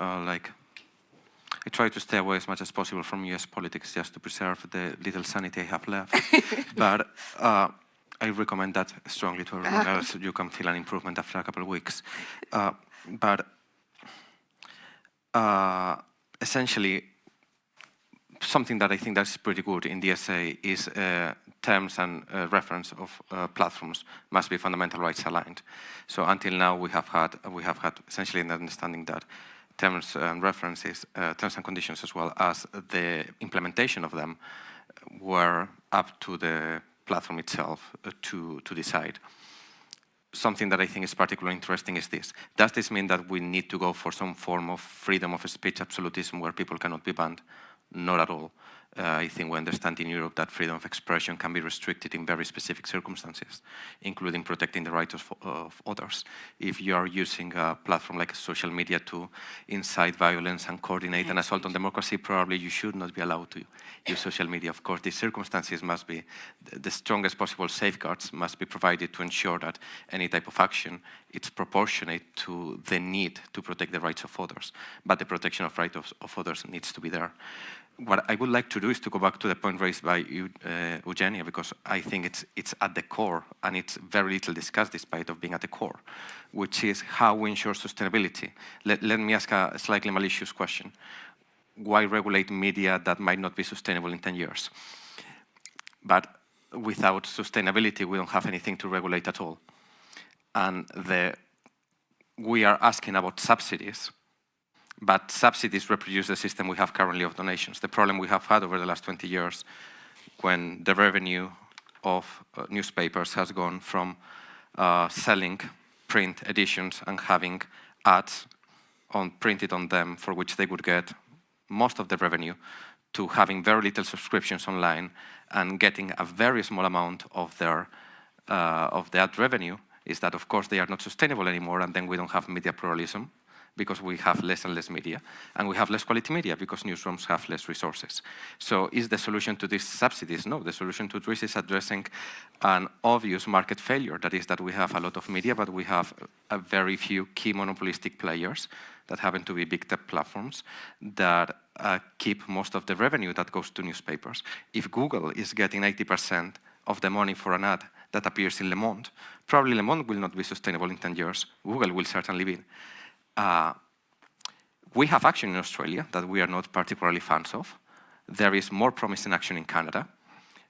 I try to stay away as much as possible from US politics just to preserve the little sanity I have left. But I recommend that strongly to everyone else. You can feel an improvement after a couple of weeks. Essentially, something that I think that's pretty good in DSA is terms and reference of platforms must be fundamental rights aligned. So until now, we have had essentially an understanding that terms and references, terms and conditions, as well as the implementation of them, were up to the platform itself to decide. Something that I think is particularly interesting is this. Does this mean that we need to go for some form of freedom of speech absolutism where people cannot be banned? Not at all. I think we understand in Europe that freedom of expression can be restricted in very specific circumstances, including protecting the rights of others. If you are using a platform like social media to incite violence and coordinate an assault on democracy, probably you should not be allowed to use social media. Of course, these circumstances must be, the strongest possible safeguards must be provided to ensure that any type of action is proportionate to the need to protect the rights of others. But the protection of rights of others needs to be there. What I would like to do is to go back to the point raised by Eugenia, because I think it's at the core, and it's very little discussed despite of being at the core, which is how we ensure sustainability. Let me ask a slightly malicious question. Why regulate media that might not be sustainable in 10 years? But without sustainability, we don't have anything to regulate at all. And we are asking about subsidies, but subsidies reproduce the system we have currently of donations. The problem we have had over the last 20 years, when the revenue of newspapers has gone from selling print editions and having ads printed on them for which they would get most of the revenue, to having very little subscriptions online and getting a very small amount of their of the ad revenue, is that of course they are not sustainable anymore, and then we don't have media pluralism, because we have less and less media, and we have less quality media because newsrooms have less resources. So is the solution to these subsidies? No, the solution to this is addressing an obvious market failure. That is that we have a lot of media, but we have a very few key monopolistic players that happen to be big tech platforms that keep most of the revenue that goes to newspapers. If Google is getting 80% of the money for an ad that appears in Le Monde, probably Le Monde will not be sustainable in 10 years. Google will certainly be. We have action in Australia that we are not particularly fans of. There is more promising action in Canada.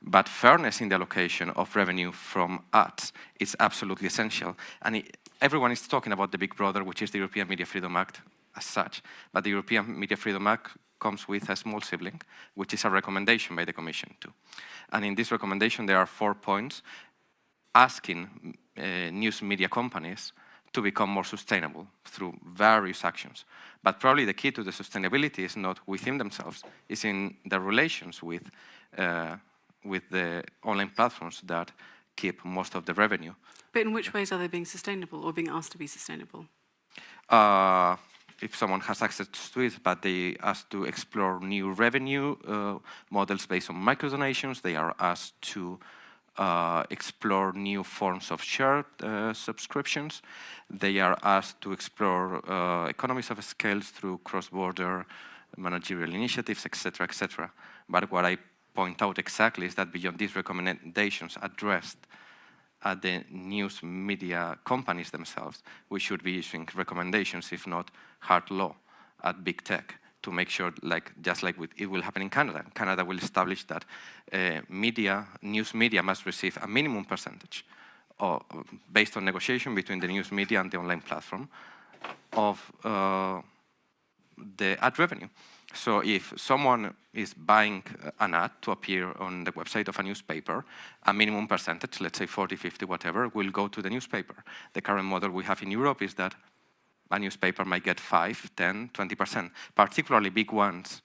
But fairness in the allocation of revenue from ads is absolutely essential. And everyone is talking about the big brother, which is the European Media Freedom Act as such. But the European Media Freedom Act comes with a small sibling, which is a recommendation by the Commission too. And in this recommendation, there are 4 points asking news media companies to become more sustainable through various actions. But probably the key to the sustainability is not within themselves, it's in their relations with the online platforms that keep most of the revenue. But in which ways are they being sustainable or being asked to be sustainable? If someone has access to it, but they asked to explore new revenue models based on microdonations, they are asked to explore new forms of shared subscriptions. They are asked to explore economies of scale through cross-border managerial initiatives, etc., etc. But what I point out exactly is that beyond these recommendations addressed at the news media companies themselves, we should be issuing recommendations, if not hard law, at big tech to make sure, just like it will happen in Canada. Canada will establish that news media must receive a minimum percentage based on negotiation between the news media and the online platform of the ad revenue. So if someone is buying an ad to appear on the website of a newspaper, a minimum percentage, let's say 40, 50, whatever, will go to the newspaper. The current model we have in Europe is that a newspaper might get 5, 10, 20%. Particularly big ones,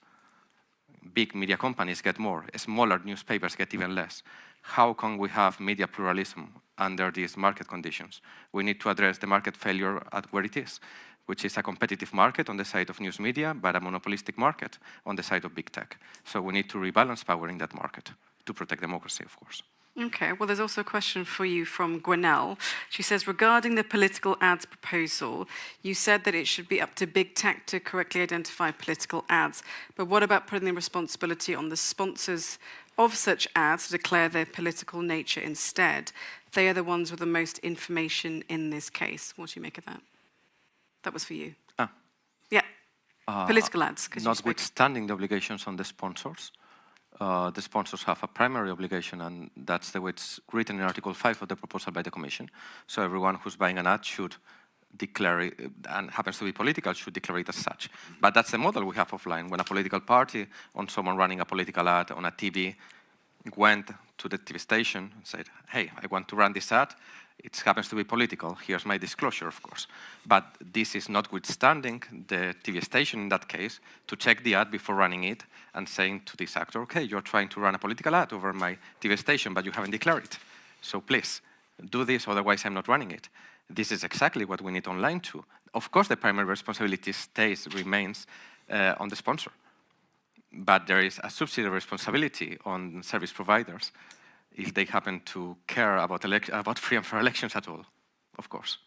big media companies get more. Smaller newspapers get even less. How can we have media pluralism under these market conditions? We need to address the market failure at where it is, which is a competitive market on the side of news media, but a monopolistic market on the side of big tech. So we need to rebalance power in that market to protect democracy, of course. Okay, well, there's also a question for you from Gwenelle. She says, regarding the political ads proposal, you said that it should be up to big tech to correctly identify political ads. But what about putting the responsibility on the sponsors of such ads to declare their political nature instead? They are the ones with the most information in this case. What do you make of that? That was for you. Yeah, political ads. Notwithstanding the obligations on the sponsors have a primary obligation, and that's the way it's written in Article 5 of the proposal by the Commission. So everyone who's buying an ad should declare it, and happens to be political, should declare it as such. But that's the model we have offline. When a political party, on someone running a political ad on a TV, went to the TV station and said, hey, I want to run this ad, it happens to be political. Here's my disclosure, of course. But this is notwithstanding the TV station, in that case, to check the ad before running it and saying to this actor, okay, you're trying to run a political ad over my TV station, but you haven't declared it. So please, do this, otherwise I'm not running it. This is exactly what we need online too. Of course, the primary responsibility remains on the sponsor. But there is a subsidiary responsibility on service providers if they happen to care about free and fair elections at all, of course.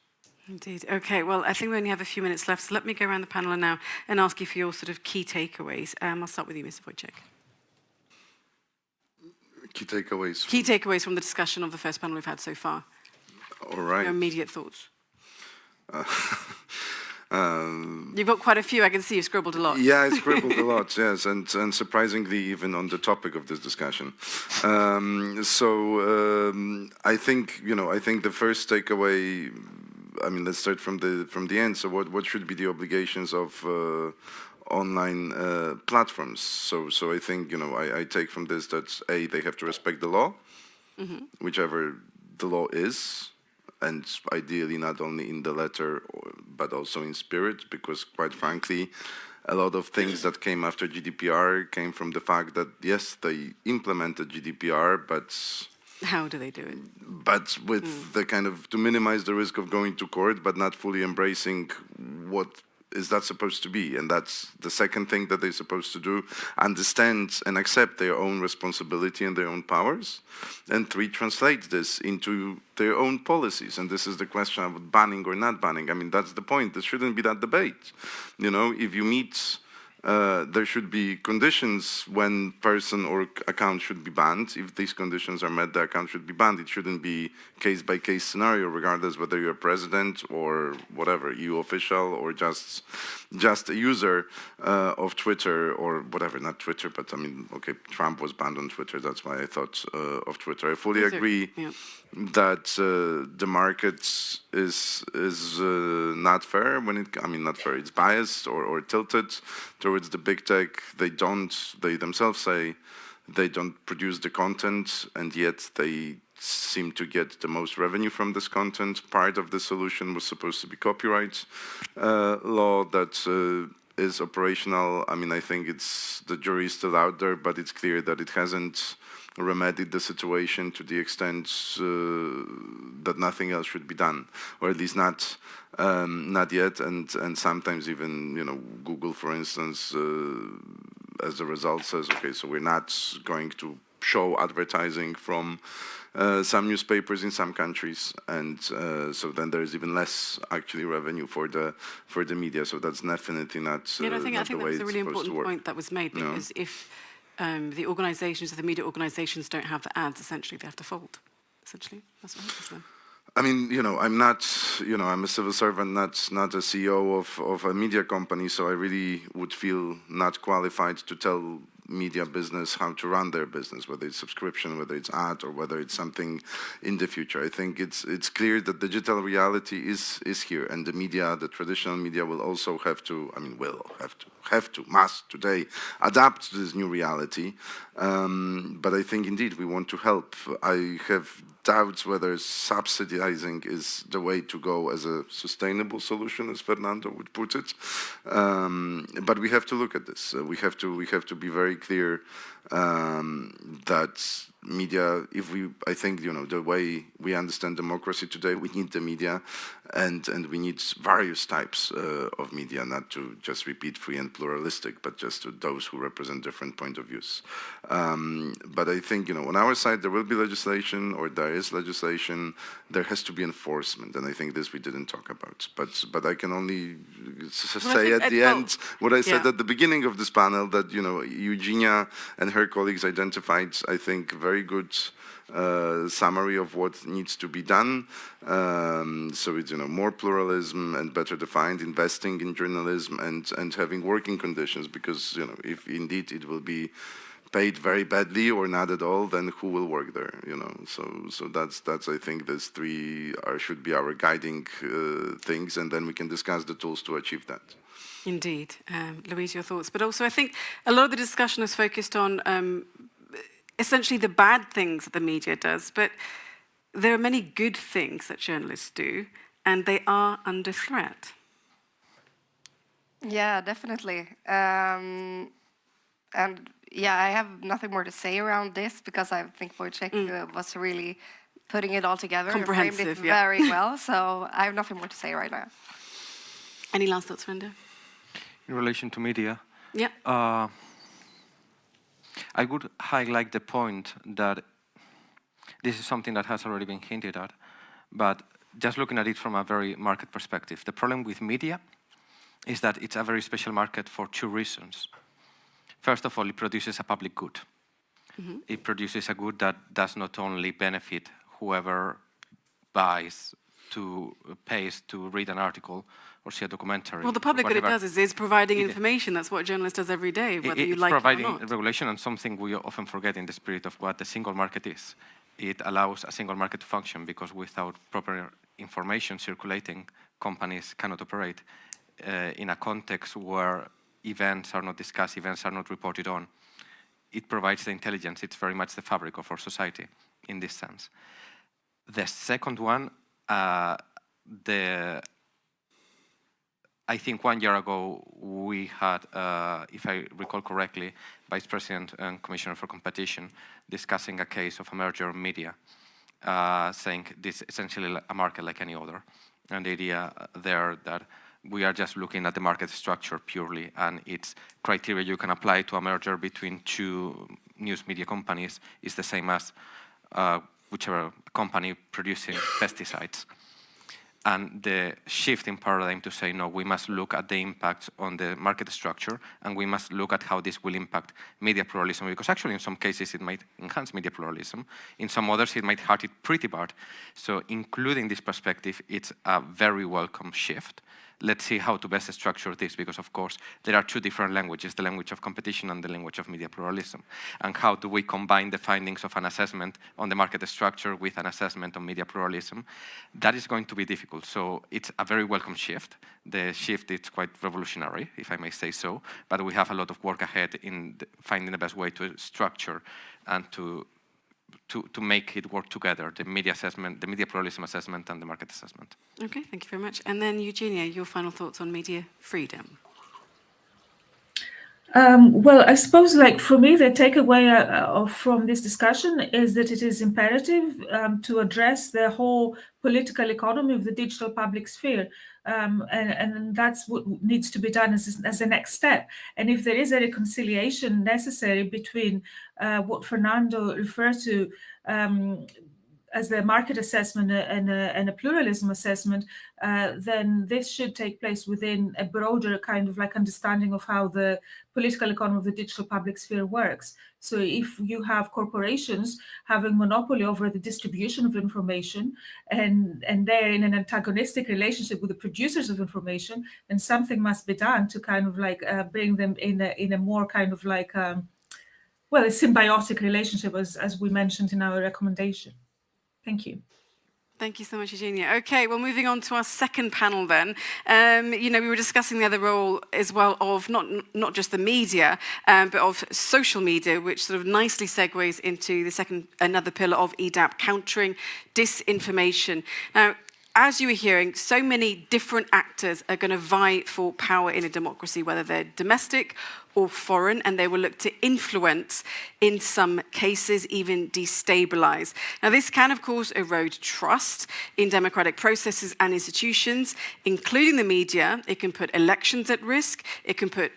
Indeed. Okay, well, I think we only have a few minutes left, so let me go around the panel now and ask you for your sort of key takeaways. I'll start with you, Mr. Wojcik. Key takeaways. Key takeaways from the discussion of the first panel we've had so far. All right. Your immediate thoughts. You've got quite a few. I can see you scribbled a lot. Yeah, I scribbled a lot, yes, and surprisingly even on the topic of this discussion. I think the first takeaway. I mean, let's start from the end. So, what should be the obligations of online platforms? So I think I take from this that they have to respect the law, whichever the law is. And ideally not only in the letter, but also in spirit, because quite frankly, a lot of things that came after GDPR came from the fact that, yes, they implemented GDPR, but... How do they do it? But with the kind of, to minimize the risk of going to court, but not fully embracing what is that supposed to be? And that's the second thing that they're supposed to do, understand and accept their own responsibility and their own powers. And 3, translate this into their own policies. And this is the question about banning or not banning. I mean, that's the point. There shouldn't be that debate. You know, if you meet, there should be conditions when person or account should be banned. If these conditions are met, the account should be banned. It shouldn't be case-by-case scenario, regardless whether you're president or whatever, EU official or just a user of Twitter or whatever, not Twitter, but I mean, okay, Trump was banned on Twitter. That's why I thought of Twitter. I fully agree that the market is not fair when it, I mean, not fair, it's biased or tilted towards the big tech. They themselves say they don't produce the content, and yet they seem to get the most revenue from this content. Part of the solution was supposed to be copyright law that is operational. I mean, I think the jury is still out there, but it's clear that it hasn't remedied the situation to the extent that nothing else should be done, or at least not yet. And sometimes even, you know, Google, for instance, as a result says, okay, so we're not going to show advertising from some newspapers in some countries, and so then there is even less actually revenue for the media. So that's definitely not. I think that's a really important point that was made, because if the organisations, the media organisations, don't have the ads, essentially they have to fold. Essentially, that's what happens then. I mean, you know, I'm not, you know, I'm a civil servant, not a CEO of a media company, so I really would feel not qualified to tell media business how to run their business, whether it's subscription, whether it's ad, or whether it's something in the future. I think it's clear that digital reality is here, and the media, the traditional media, will also have to, I mean, must today adapt to this new reality. But I think indeed we want to help. I have doubts whether subsidizing is the way to go as a sustainable solution, as Fernando would put it. But we have to look at this. We have to be very clear that media, I think, you know, the way we understand democracy today, we need the media, and we need various types of media, not to just repeat free and pluralistic, but just to those who represent different point of views. But I think, you know, on our side, there will be legislation, or there is legislation. There has to be enforcement, and I think this we didn't talk about. But I can only say at the end what I said at the beginning of this panel, that, you know, Eugenia and her colleagues identified, I think, very good summary of what needs to be done. So it's, you know, more pluralism and better defined, investing in journalism, and having working conditions, because, you know, if indeed it will be paid very badly or not at all, then who will work there, you know? So that's I think these 3 should be our guiding things, and then we can discuss the tools to achieve that. Indeed. Louise, your thoughts? But also I think a lot of the discussion is focused on essentially the bad things that the media does, but there are many good things that journalists do, and they are under threat. Yeah, definitely. And yeah, I have nothing more to say around this, because I think Wojciech was really putting it all together and framed it very well. So I have nothing more to say right now. Any last thoughts, Fernando? In relation to media, yeah. I would highlight the point that this is something that has already been hinted at, but just looking at it from a very market perspective, the problem with media is that it's a very special market for 2 reasons. First of all, it produces a public good. Mm-hmm. It produces a good that does not only benefit whoever pays to read an article or see a documentary. Well, the public good it does is providing information. That's what a journalist does every day, whether you like it or not. It's providing regulation, and something we often forget in the spirit of what the single market is. It allows a single market to function, because without proper information circulating, companies cannot operate in a context where events are not discussed, events are not reported on. It provides the intelligence. It's very much the fabric of our society in this sense. The second one, I think 1 year ago we had, if I recall correctly, Vice President and Commissioner for Competition discussing a case of a merger of media, saying this is essentially a market like any other. And the idea there that we are just looking at the market structure purely, and its criteria you can apply to a merger between two news media companies is the same as whichever company producing pesticides. And the shift in paradigm to say, no, we must look at the impacts on the market structure, and we must look at how this will impact media pluralism, because actually in some cases it might enhance media pluralism. In some others it might hurt it pretty bad. So including this perspective, it's a very welcome shift. Let's see how to best structure this, because of course there are two different languages, the language of competition and the language of media pluralism. And how do we combine the findings of an assessment on the market structure with an assessment on media pluralism? That is going to be difficult. So it's a very welcome shift. The shift is quite revolutionary, if I may say so, but we have a lot of work ahead in finding the best way to structure and to make it work together, the media assessment, the media pluralism assessment and the market assessment. Okay, thank you very much. And then Eugenia, your final thoughts on media freedom. Well, I suppose, like, for me, the takeaway from this discussion is that it is imperative to address the whole political economy of the digital public sphere. And that's what needs to be done as a next step. And if there is a reconciliation necessary between what Fernando referred to as the market assessment and a pluralism assessment, then this should take place within a broader kind of like understanding of how the political economy of the digital public sphere works. So if you have corporations having monopoly over the distribution of information, and they're in an antagonistic relationship with the producers of information, then something must be done to kind of like bring them in a more kind of like, well, a symbiotic relationship, as we mentioned in our recommendation. Thank you. Thank you so much, Eugenia. Okay, well, moving on to our second panel then. We were discussing the other role as well of not just the media, but of social media, which sort of nicely segues into another pillar of EDAP, countering disinformation. Now, as you were hearing, so many different actors are going to vie for power in a democracy, whether they're domestic or foreign, and they will look to influence, in some cases, even destabilize. Now, this can, of course, erode trust in democratic processes and institutions, including the media. It can put elections at risk. It can put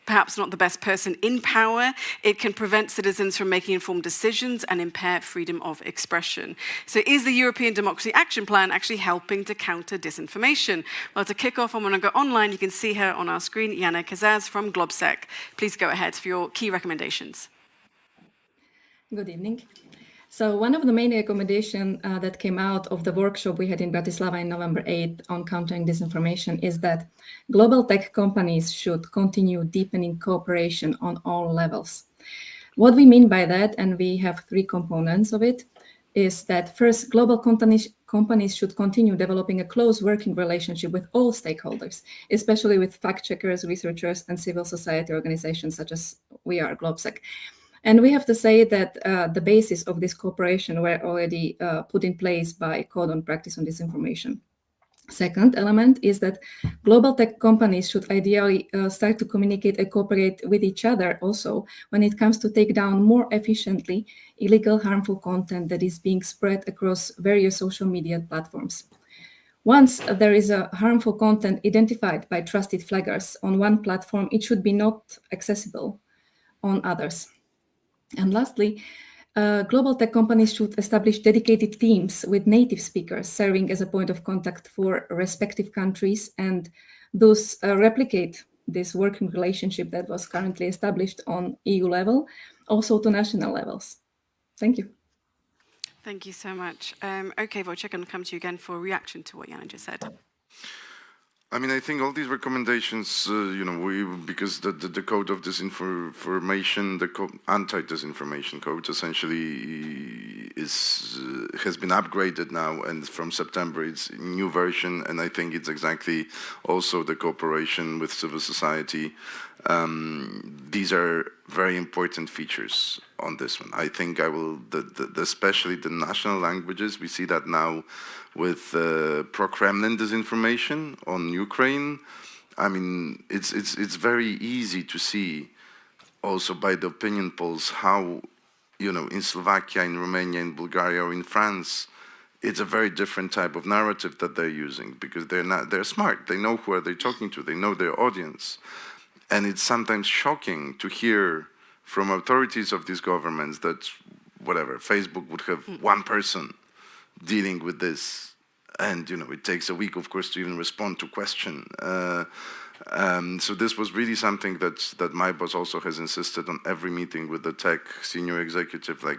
perhaps not the best person in power. It can prevent citizens from making informed decisions and impair freedom of expression. So is the European Democracy Action Plan actually helping to counter disinformation? Well, to kick off, I'm going to go online. You can see her on our screen, Jana Kazaz from Globsec. Please go ahead for your key recommendations. Good evening. So one of the main recommendations that came out of the workshop we had in Bratislava in November 8th on countering disinformation is that global tech companies should continue deepening cooperation on all levels. What we mean by that, and we have three components of it, is that first, global companies should continue developing a close working relationship with all stakeholders, especially with fact-checkers, researchers, and civil society organizations such as we are, Globsec. And we have to say that the basis of this cooperation were already put in place by Code on Practice on Disinformation. Second element is that global tech companies should ideally start to communicate and cooperate with each other also when it comes to take down more efficiently illegal, harmful content that is being spread across various social media platforms. Once there is a harmful content identified by trusted flaggers on one platform, it should be not accessible on others. And lastly, global tech companies should establish dedicated teams with native speakers serving as a point of contact for respective countries and thus replicate this working relationship that was currently established on EU level, also to national levels. Thank you. Thank you so much. Okay, Wojciech, I'm going to come to you again for a reaction to what Jana just said. I mean, I think all these recommendations, because the code of disinformation, the anti-disinformation code, essentially has been upgraded now, and from September it's a new version, and I think it's exactly also the cooperation with civil society. These are very important features on this one. I think especially the national languages, we see that now with pro-Kremlin disinformation on Ukraine. I mean, it's very easy to see also by the opinion polls how, in Slovakia, in Romania, in Bulgaria, or in France, it's a very different type of narrative that they're using, because they're smart. They know who are they talking to. They know their audience. And it's sometimes shocking to hear from authorities of these governments that, whatever, Facebook would have one person dealing with this. And, it takes a week, of course, to even respond to question. So this was really something that my boss also has insisted on every meeting with the tech senior executive, like,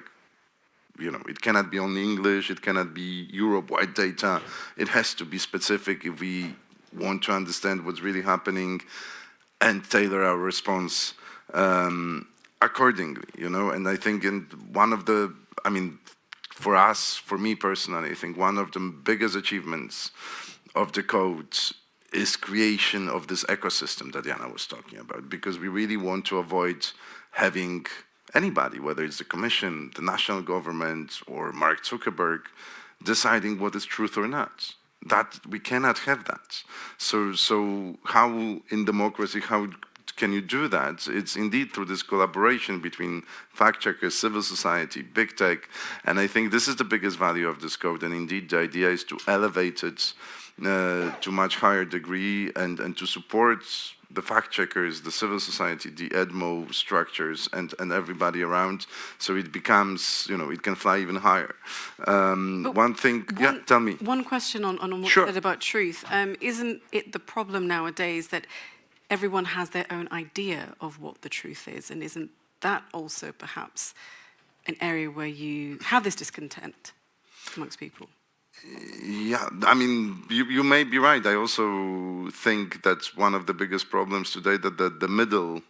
it cannot be only English, it cannot be Europe-wide data, it has to be specific if we want to understand what's really happening and tailor our response accordingly, and I think for me personally, I think one of the biggest achievements of the code is creation of this ecosystem that Jana was talking about, because we really want to avoid having anybody, whether it's the Commission, the national government, or Mark Zuckerberg, deciding what is truth or not. That we cannot have that. So how in democracy, how can you do that? It's indeed through this collaboration between fact checkers, civil society, big tech, and I think this is the biggest value of this code. And indeed, the idea is to elevate it to much higher degree and to support the fact checkers, the civil society, the EDMO structures, and everybody around, so it becomes, it can fly even higher. One thing, tell me. One question on what Sure. you said about truth. Isn't it the problem nowadays that everyone has their own idea of what the truth is, and isn't that also perhaps an area where you have this discontent amongst people? Yeah, I mean, you may be right. I also think that's one of the biggest problems today, that the middle,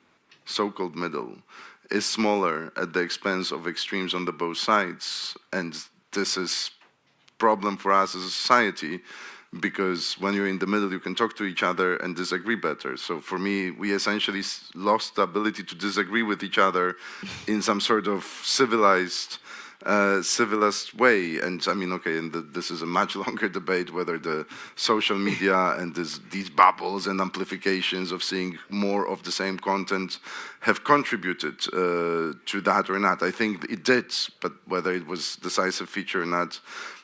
so-called middle, is smaller at the expense of extremes on the both sides. And this is a problem for us as a society, because when you're in the middle, you can talk to each other and disagree better. So for me, we essentially lost the ability to disagree with each other in some sort of civilized way. And I mean, okay, and this is a much longer debate whether the social media and these bubbles and amplifications of seeing more of the same content have contributed to that or not. I think it did, but whether it was a decisive feature or not,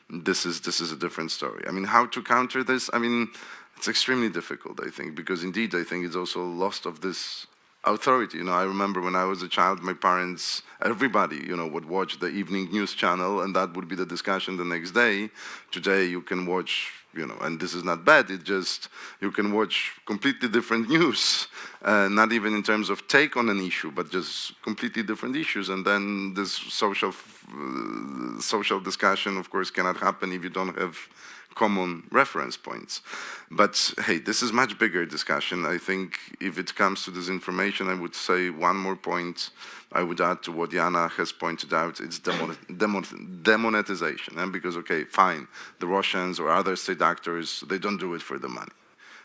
this is a different story. I mean, how to counter this? I mean, it's extremely difficult, I think, because indeed, I think it's also lost of this authority. I remember when I was a child, my parents, everybody, would watch the evening news channel, and that would be the discussion the next day. Today, you can watch, and this is not bad, it just, you can watch completely different news, not even in terms of take on an issue, but just completely different issues. And then this social discussion, of course, cannot happen if you don't have common reference points. But hey, this is much bigger discussion. I think if it comes to disinformation, I would say one more point I would add to what Jana has pointed out. It's demonetization. And because, okay, fine, the Russians or other state actors, they don't do it for the money.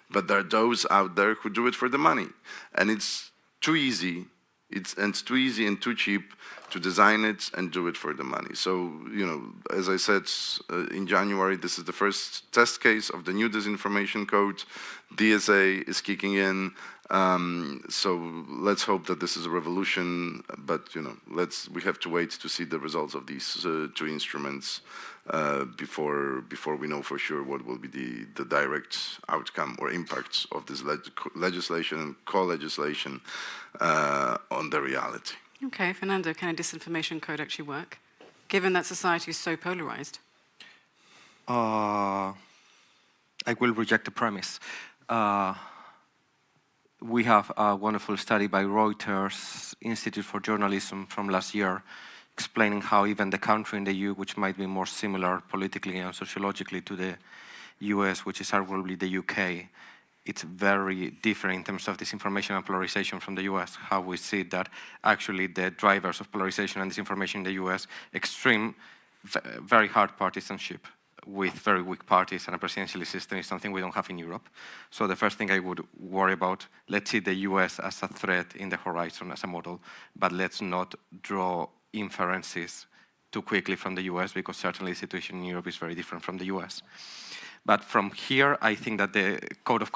But there are those out there who do it for the money. And it's too easy. It's too easy and too cheap to design it and do it for the money. So, as I said, in January, this is the first test case of the new disinformation code. DSA is kicking in. So let's hope that this is a revolution, but, we have to wait to see the results of these two instruments before we know for sure what will be the direct outcome or impacts of this legislation and co-legislation on the reality. Okay, Fernando, can a disinformation code actually work, given that society is so polarized? I will reject the premise. We have a wonderful study by Reuters Institute for Journalism from last year, explaining how even the country in the EU, which might be more similar politically and sociologically to the US, which is arguably the UK, it's very different in terms of disinformation and polarization from the US, how we see that actually the drivers of polarization and disinformation in the US, extreme, very hard partisanship with very weak parties and a presidential system is something we don't have in Europe. So the first thing I would worry about, let's see the US as a threat in the horizon as a model, but let's not draw inferences too quickly from the US, because certainly the situation in Europe is very different from the US. But from here, I think that the code of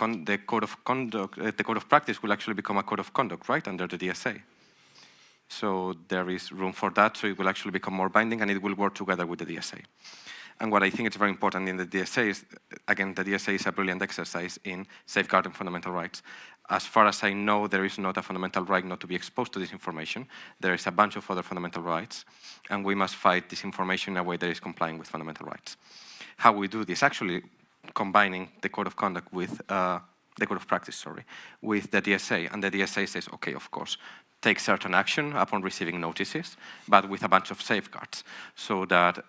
practice will actually become a code of conduct, right, under the DSA. So there is room for that, so it will actually become more binding, and it will work together with the DSA. And what I think is very important in the DSA is, again, the DSA is a brilliant exercise in safeguarding fundamental rights. As far as I know, there is not a fundamental right not to be exposed to this information. There is a bunch of other fundamental rights, and we must fight disinformation in a way that is complying with fundamental rights. How we do this? Actually, combining the code of conduct with the code of practice, sorry, with the DSA, and the DSA says, okay, of course, take certain action upon receiving notices, but with a bunch of safeguards, so that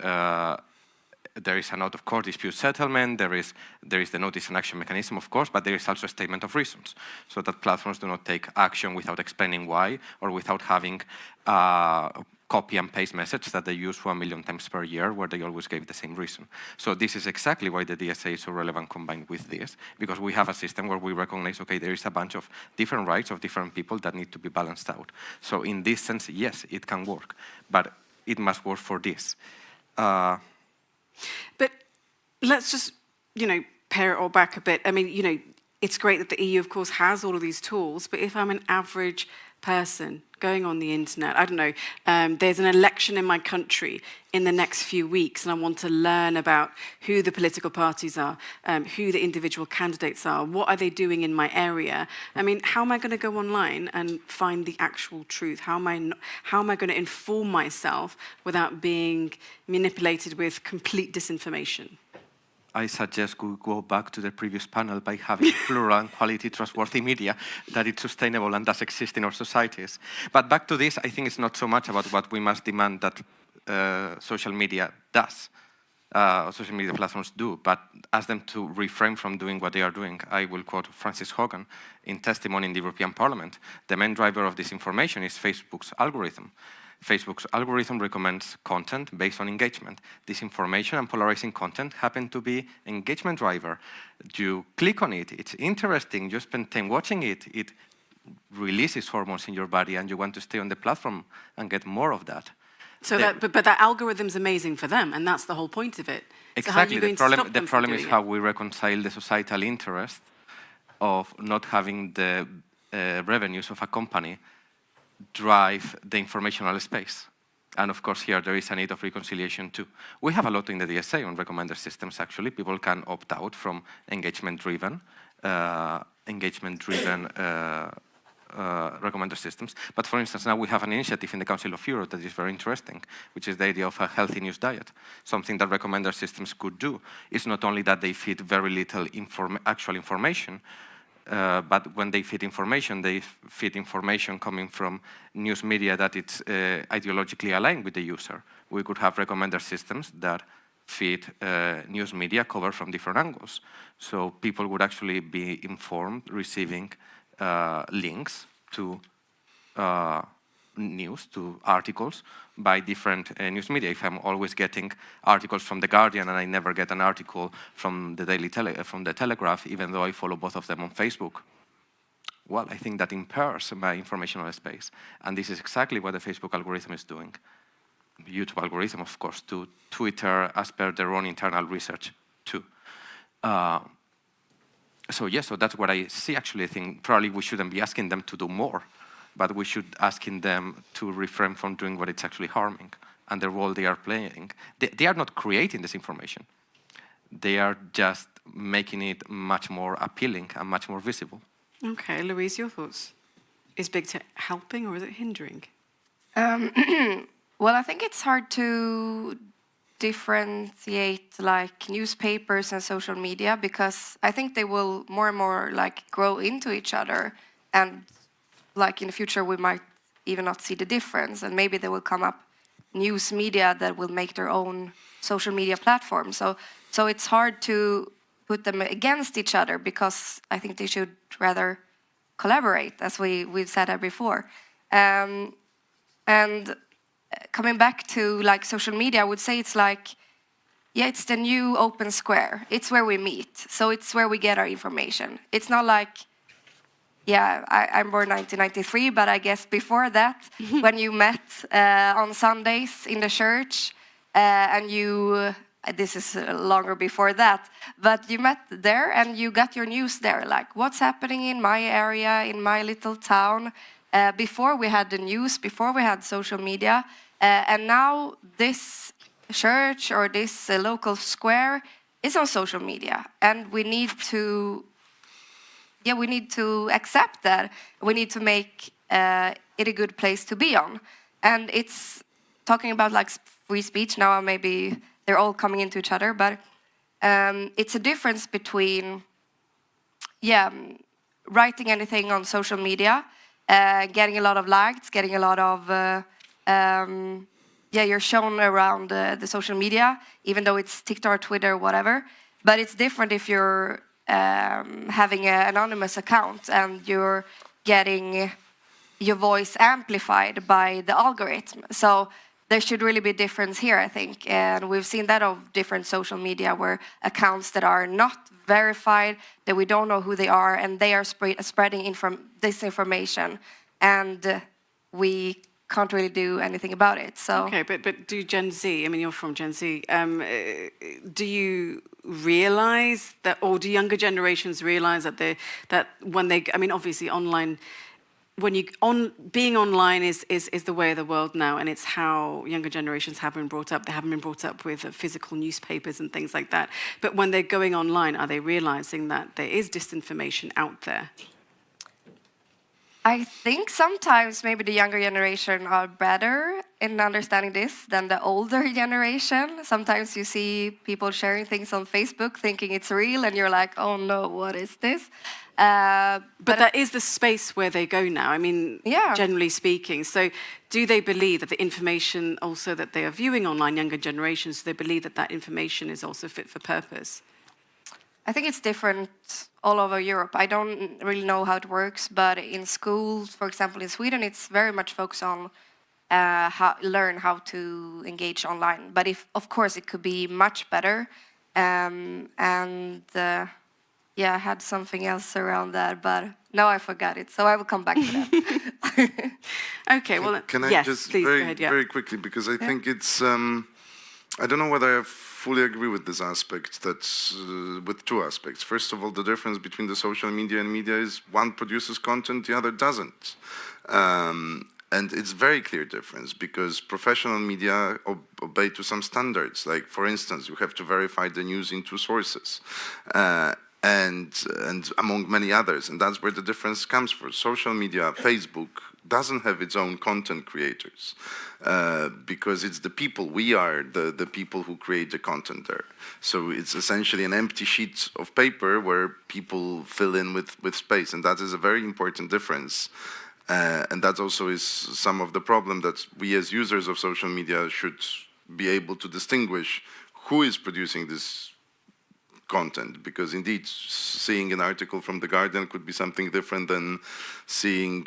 there is an out-of-court dispute settlement, there is the notice and action mechanism, of course, but there is also a statement of reasons, so that platforms do not take action without explaining why, or without having copy and paste message that they use 1 million times per year, where they always gave the same reason. So this is exactly why the DSA is so relevant combined with this, because we have a system where we recognize, okay, there is a bunch of different rights of different people that need to be balanced out. So in this sense, yes, it can work, but it must work for this. But let's just, pare it all back a bit. I mean, it's great that the EU, of course, has all of these tools, but if I'm an average person going on the internet, I don't know, there's an election in my country in the next few weeks, and I want to learn about who the political parties are, who the individual candidates are, what are they doing in my area? I mean, how am I going to go online and find the actual truth? How am I going to inform myself without being manipulated with complete disinformation? I suggest we go back to the previous panel by having plural and quality trustworthy media, that it's sustainable and does exist in our societies. But back to this, I think it's not so much about what we must demand that social media does, social media platforms do, but ask them to refrain from doing what they are doing. I will quote Frances Hogan in testimony in the European Parliament. The main driver of disinformation is Facebook's algorithm. Facebook's algorithm recommends content based on engagement. Disinformation and polarizing content happen to be engagement driver. You click on it, it's interesting, you spend time watching it, it releases hormones in your body and you want to stay on the platform and get more of that. So but that algorithm's amazing for them, and that's the whole point of it. Exactly, So the problem is how we reconcile the societal interest of not having the revenues of a company drive the informational space. And of course, here there is a need of reconciliation too. We have a lot in the DSA on recommender systems, actually. People can opt out from engagement-driven recommender systems. But for instance, now we have an initiative in the Council of Europe that is very interesting, which is the idea of a healthy news diet. Something that recommender systems could do is not only that they feed very little actual information, but when they feed information coming from news media that it's ideologically aligned with the user. We could have recommender systems that feed news media covered from different angles. So people would actually be informed, receiving links to news, to articles by different news media. If I'm always getting articles from The Guardian and I never get an article from the Telegraph, even though I follow both of them on Facebook, well, I think that impairs my informational space. And this is exactly what the Facebook algorithm is doing. YouTube algorithm, of course, to Twitter as per their own internal research too. So that's what I see. Actually, I think probably we shouldn't be asking them to do more, but we should asking them to refrain from doing what it's actually harming and the role they are playing. They are not creating this information. They are just making it much more appealing and much more visible. Okay, Louise, your thoughts? Is Big Tech helping or is it hindering? Well, I think it's hard to differentiate like newspapers and social media, because I think they will more and more like grow into each other, and like in the future we might even not see the difference, and maybe there will come up news media that will make their own social media platform. So it's hard to put them against each other, because I think they should rather collaborate, as we've said that before. And coming back to like social media, I would say it's like, yeah, it's the new open square. It's where we meet. So it's where we get our information. It's not like, yeah, I'm born 1993, but I guess before that, when you met on Sundays in the church, and this is longer before that, but you met there and you got your news there, like what's happening in my area, in my little town, before we had the news, before we had social media. And now this church or this local square is on social media, and we need to accept that. We need to make it a good place to be on. And it's talking about like free speech now, maybe they're all coming into each other, but it's a difference between writing anything on social media, getting a lot of likes, getting a lot of you're shown around the social media, even though it's TikTok, Twitter, whatever. But it's different if you're having an anonymous account and you're getting your voice amplified by the algorithm. So there should really be a difference here, I think. And we've seen that of different social media where accounts that are not verified, that we don't know who they are, and they are spreading disinformation. And we can't really do anything about it. So okay, but do Gen Z? I mean, you're from Gen Z. Do you realize that, or do younger generations realize that when they? I mean, obviously, online. Being online is the way of the world now, and it's how younger generations have been brought up. They haven't been brought up with physical newspapers and things like that. But when they're going online, are they realizing that there is disinformation out there? I think sometimes maybe the younger generation are better in understanding this than the older generation. Sometimes you see people sharing things on Facebook thinking it's real, and you're like, oh no, what is this? But that is the space where they go now, I mean, generally speaking. So do they believe that the information also that they are viewing online, younger generations, do they believe that that information is also fit for purpose? I think it's different all over Europe. I don't really know how it works, but in schools, for example, in Sweden, it's very much focused on learn how to engage online. But of course, it could be much better. I had something else around that, but now I forgot it, so I will come back to that. Okay, well, can I yes, just please, very, go ahead, very quickly, because I think it's, I don't know whether I fully agree with this aspect, with two aspects. First of all, the difference between the social media and media is one produces content, the other doesn't. And it's very clear difference, because professional media obey to some standards. Like, for instance, you have to verify the news in two sources. And among many others, and that's where the difference comes from. Social media, Facebook, doesn't have its own content creators, because it's the people, we are the people who create the content there. So it's essentially an empty sheet of paper where people fill in with space, and that is a very important difference. And that also is some of the problem that we as users of social media should be able to distinguish who is producing this content, because indeed seeing an article from The Guardian could be something different than seeing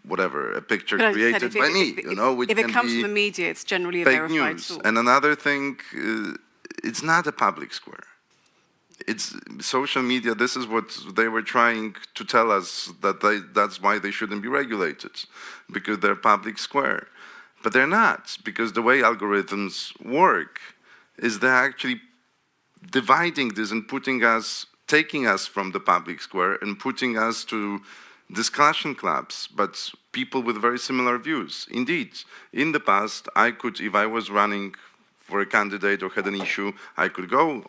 whatever, a picture created by me, you know, which if it comes from the media, it's generally a fake verified news. source. And another thing, it's not a public square. It's social media. This is what they were trying to tell us, that that's why they shouldn't be regulated, because they're public square. But they're not, because the way algorithms work is they're actually dividing this and taking us from the public square and putting us to discussion clubs, but people with very similar views. Indeed, in the past, I could, if I was running for a candidate or had an issue, I could go.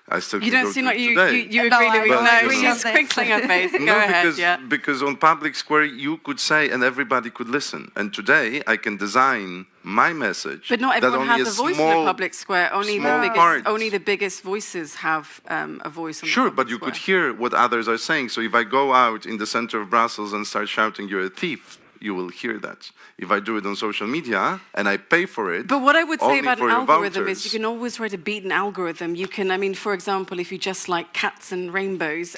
I still You don't seem like you agree with me. No, She's twinkling her face. Go ahead, because on public square you could say and everybody could listen. And today I can design my message. But not everyone has a voice in the public square. Only the biggest voices have a voice on the public sure, but you square. could hear what others are saying. So if I go out in the center of Brussels and start shouting, "You're a thief," you will hear that. If I do it on social media and I pay for it, but what I would say about an algorithm vouchers, is you can always try to beat an algorithm. You can, I mean, for example, if you just like cats and rainbows,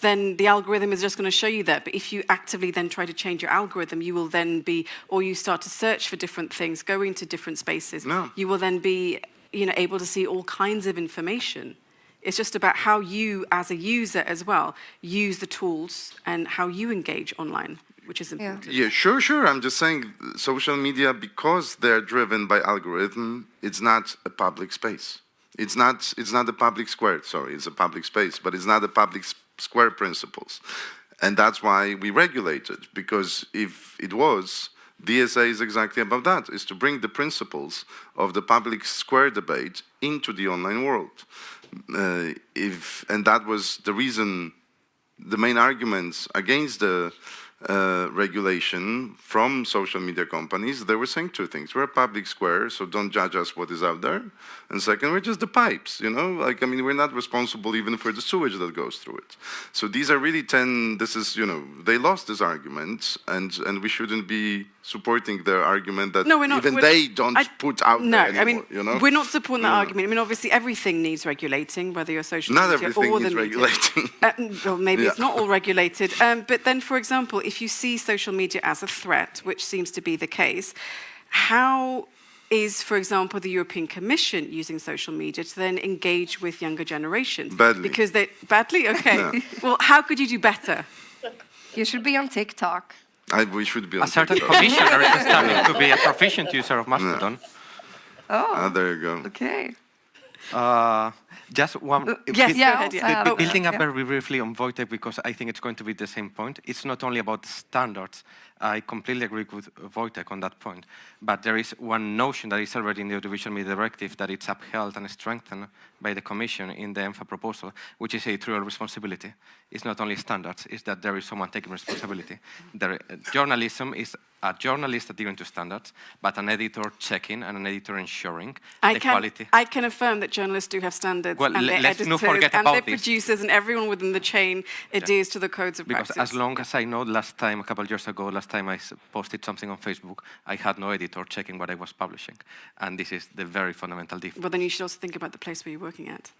then the algorithm is just going to show you that. But if you actively then try to change your algorithm, you will then be, or you start to search for different things, go into different spaces, you will then be, able to see all kinds of information. It's just about how you, as a user as well, use the tools and how you engage online, which is important. Yeah, sure. I'm just saying social media, because they're driven by algorithm, it's not a public space. It's not a public square, sorry, it's a public space, but it's not a public square principles. And that's why we regulate it, because if it was, DSA is exactly about that, is to bring the principles of the public square debate into the online world. And that was the reason, the main arguments against the regulation from social media companies, they were saying two things. We're a public square, so don't judge us what is out there. And second, we're just the pipes, you know? Like, I mean, we're not responsible even for the sewage that goes through it. So these are really this is, you know, they lost this argument, and we shouldn't be supporting their argument that they don't put out there anymore, I mean, you know? We're not supporting that argument. I mean, obviously, everything needs regulating, whether you're social not media everything or the needs media. regulating. Well, maybe it's not all regulated. But then, for example, if you see social media as a threat, which seems to be the case, how is, for example, the European Commission using social media to then engage with younger generations? Badly. Because badly? Okay. Yeah. Well, how could you do better? You should be on TikTok. We should be on A certain TikTok. commissioner is studying to be a proficient user of Mastodon. There you go. Okay. Just one. Yes, Yeah, go ahead, also, yeah. Building up yeah. very briefly on Wojtek, because I think it's going to be the same point. It's not only about the standards. I completely agree with Wojtek on that point. But there is one notion that is already in the Audiovisual Media Directive that it's upheld and strengthened by the Commission in the ENFA proposal, which is editorial responsibility. It's not only standards, it's that there is someone taking responsibility. Journalism is a journalist adhering to standards, but an editor checking and an editor ensuring the quality. I can affirm that journalists do have standards, Well, and their let's not editors forget and about their this. producers and everyone within the chain adheres to the codes of Because practice. as long as I know, a couple of years ago, last time I posted something on Facebook, I had no editor checking what I was publishing. And this is the very fundamental difference. Well, then you should also think about the place where you're working at.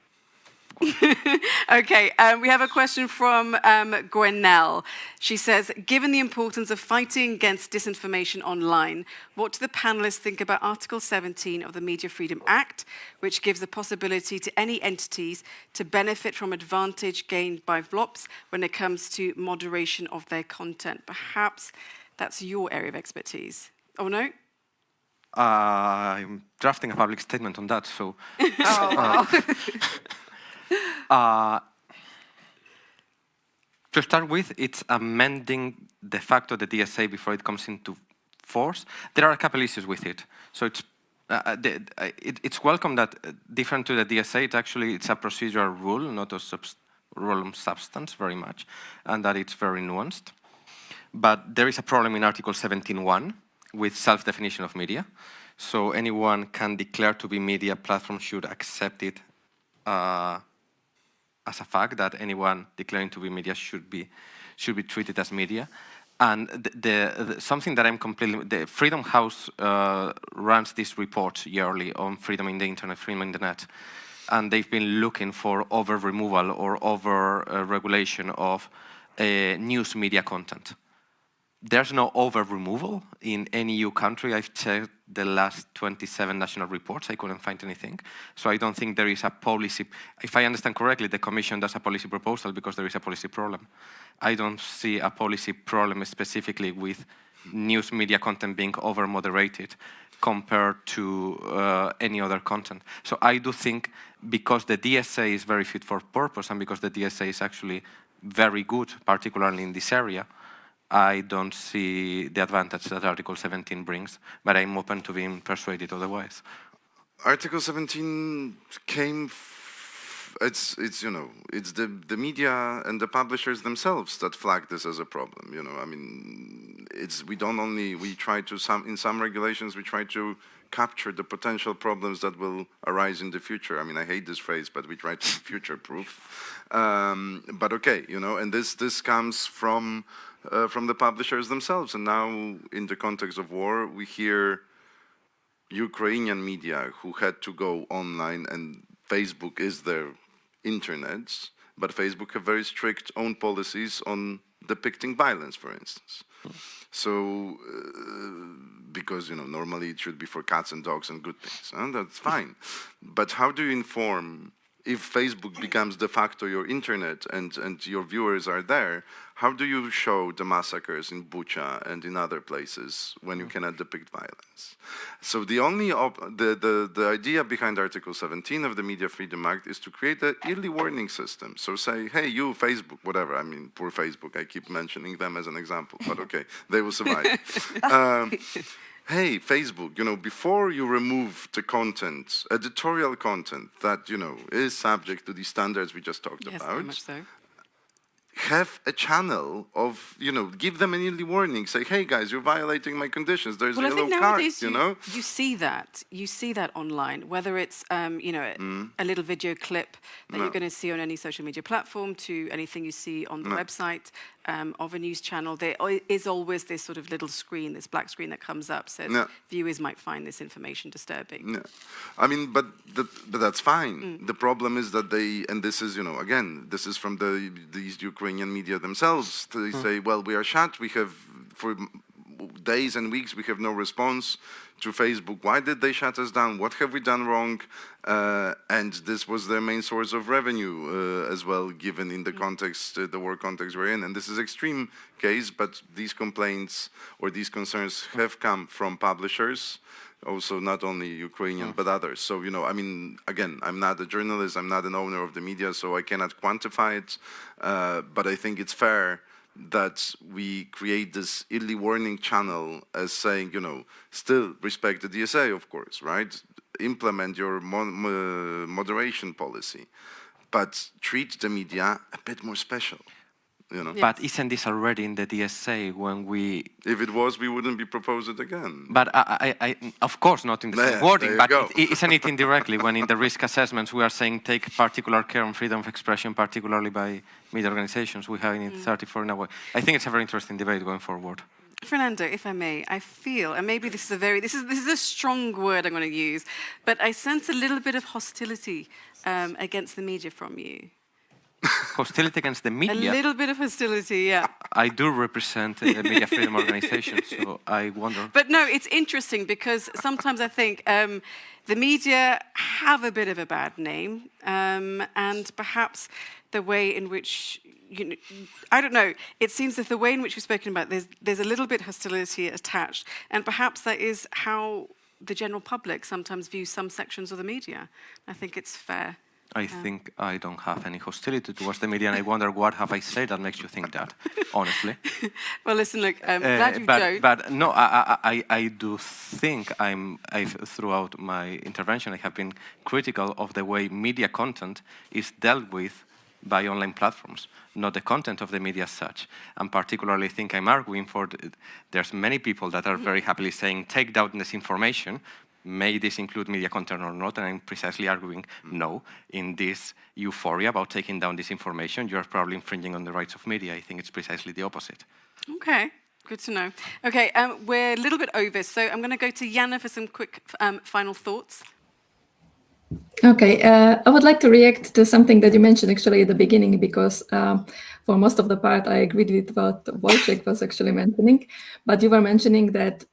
Okay, we have a question from Gwenelle. She says, given the importance of fighting against disinformation online, what do the panelists think about Article 17 of the Media Freedom Act, which gives the possibility to any entities to benefit from advantage gained by VLOPs when it comes to moderation of their content? Perhaps that's your area of expertise. Oh, no? I'm drafting a public statement on that, so... To start with, it's amending de facto the DSA before it comes into force. There are a couple issues with it. So it's welcome that, different to the DSA, it's a procedural rule, not a rule of substance very much, and that it's very nuanced. But there is a problem in Article 17.1 with self-definition of media. So anyone can declare to be media, platforms should accept it as a fact that anyone declaring to be media should be treated as media. And something that I'm completely... The Freedom House runs these reports yearly on freedom in the internet, freedom in the net. And they've been looking for over-removal or over-regulation of news media content. There's no over-removal in any EU country. I've checked the last 27 national reports. I couldn't find anything. So I don't think there is a policy. If I understand correctly, the Commission does a policy proposal because there is a policy problem. I don't see a policy problem specifically with news media content being over-moderated compared to any other content. So I do think, because the DSA is very fit for purpose and because the DSA is actually very good, particularly in this area, I don't see the advantage that Article 17 brings, but I'm open to being persuaded otherwise. Article 17 came, it's the media and the publishers themselves that flagged this as a problem, you know. I mean, in some regulations, we try to capture the potential problems that will arise in the future. I mean, I hate this phrase, but we try to future-proof. But okay, you know, and this comes from the publishers themselves. And now, in the context of war, we hear Ukrainian media who had to go online, and Facebook is their internet, but Facebook have very strict own policies on depicting violence, for instance. So, because, you know, normally it should be for cats and dogs and good things, and that's fine. But how do you inform if Facebook becomes de facto your internet and your viewers are there, how do you show the massacres in Bucha and in other places when you cannot depict violence? So the only the idea behind Article 17 of the Media Freedom Act is to create an early warning system. So say, hey, you, Facebook, whatever. I mean, poor Facebook. I keep mentioning them as an example, but okay, they will survive. Hey, Facebook, before you remove the content, editorial content that, is subject to the standards we just talked Yes, about, very much so. have a channel of, give them an early warning. Say, hey, guys, you're violating my conditions. There's Well, a I yellow think card, nowadays you see that. You see that online, whether it's, a little video clip that you're going to see on any social media platform to anything you see on the website of a news channel. There is always this sort of little screen, this black screen that comes up, says viewers might find this information disturbing. Yeah, I mean, but that's fine. The problem is that and this is, again, this is from these Ukrainian media themselves. They say, well, we are shut. We have, for days and weeks, we have no response to Facebook. Why did they shut us down? What have we done wrong? And this was their main source of revenue as well, given in the context, the war context we're in. And this is extreme case, but these complaints or these concerns have come from publishers, also not only Ukrainian, but others. So, I mean, again, I'm not a journalist, I'm not an owner of the media, so I cannot quantify it. But I think it's fair that we create this early warning channel as saying, still respect the DSA, of course, right? Implement your moderation policy, but treat the media a bit more special. But isn't this already in the DSA when we... If it was, we wouldn't be proposing it again. But I of course not in the same wording, but isn't it indirectly when in the risk assessments we are saying take particular care on freedom of expression, particularly by media organizations, we have in 34 in a way. I think it's a very interesting debate going forward. Fernando, if I may, I feel, and maybe this is a strong word I'm going to use, but I sense a little bit of hostility against the media from you. Hostility against the media? A little bit of hostility, yeah. I do represent a media freedom organization, so I wonder. But no, it's interesting because sometimes I think the media have a bit of a bad name, and perhaps the way in which, I don't know, it seems that the way in which we've spoken about, there's a little bit hostility attached, and perhaps that is how the general public sometimes views some sections of the media. I think it's fair. I think I don't have any hostility towards the media, and I wonder what have I said that makes you think that, honestly. Well, listen, look, I'm glad you don't. But no, I do think throughout my intervention, I have been critical of the way media content is dealt with by online platforms, not the content of the media as such. And particularly think I'm arguing for, there's many people that are very happily saying, take down this information, may this include media content or not, and I'm precisely arguing no. In this euphoria about taking down this information, you're probably infringing on the rights of media. I think it's precisely the opposite. Okay, good to know. Okay, we're a little bit over, so I'm going to go to Jana for some quick final thoughts. Okay, I would like to react to something that you mentioned actually at the beginning, because for most of the part I agreed with what Wojciech was actually mentioning, but you were mentioning that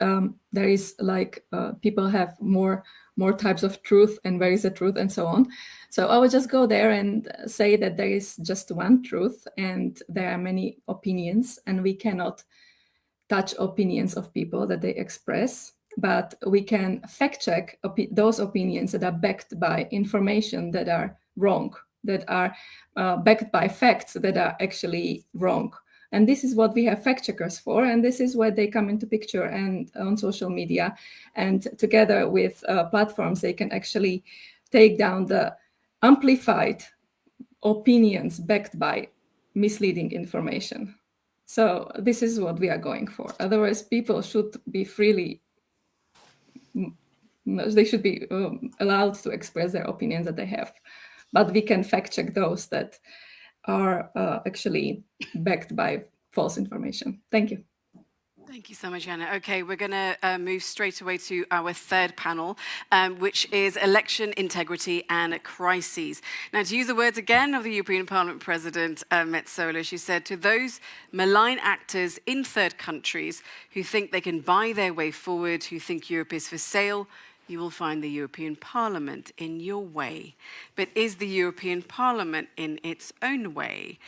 there is like people have more types of truth and where is the truth and so on. So I would just go there and say that there is just one truth and there are many opinions, and we cannot touch opinions of people that they express. But we can fact check those opinions that are backed by information that are wrong, that are backed by facts that are actually wrong. And this is what we have fact checkers for, and this is where they come into picture and on social media. And together with platforms, they can actually take down the amplified opinions backed by misleading information. So this is what we are going for. Otherwise, people should be freely they should be allowed to express their opinions that they have, but we can fact check those that are actually backed by false information. Thank you. Thank you so much, Jana. Okay, we're going to move straight away to our third panel, which is election integrity and crises. Now, to use the words again of the European Parliament President, Metsola, she said, to those malign actors in third countries who think they can buy their way forward, who think Europe is for sale, you will find the European Parliament in your way. But is the European Parliament in its own way?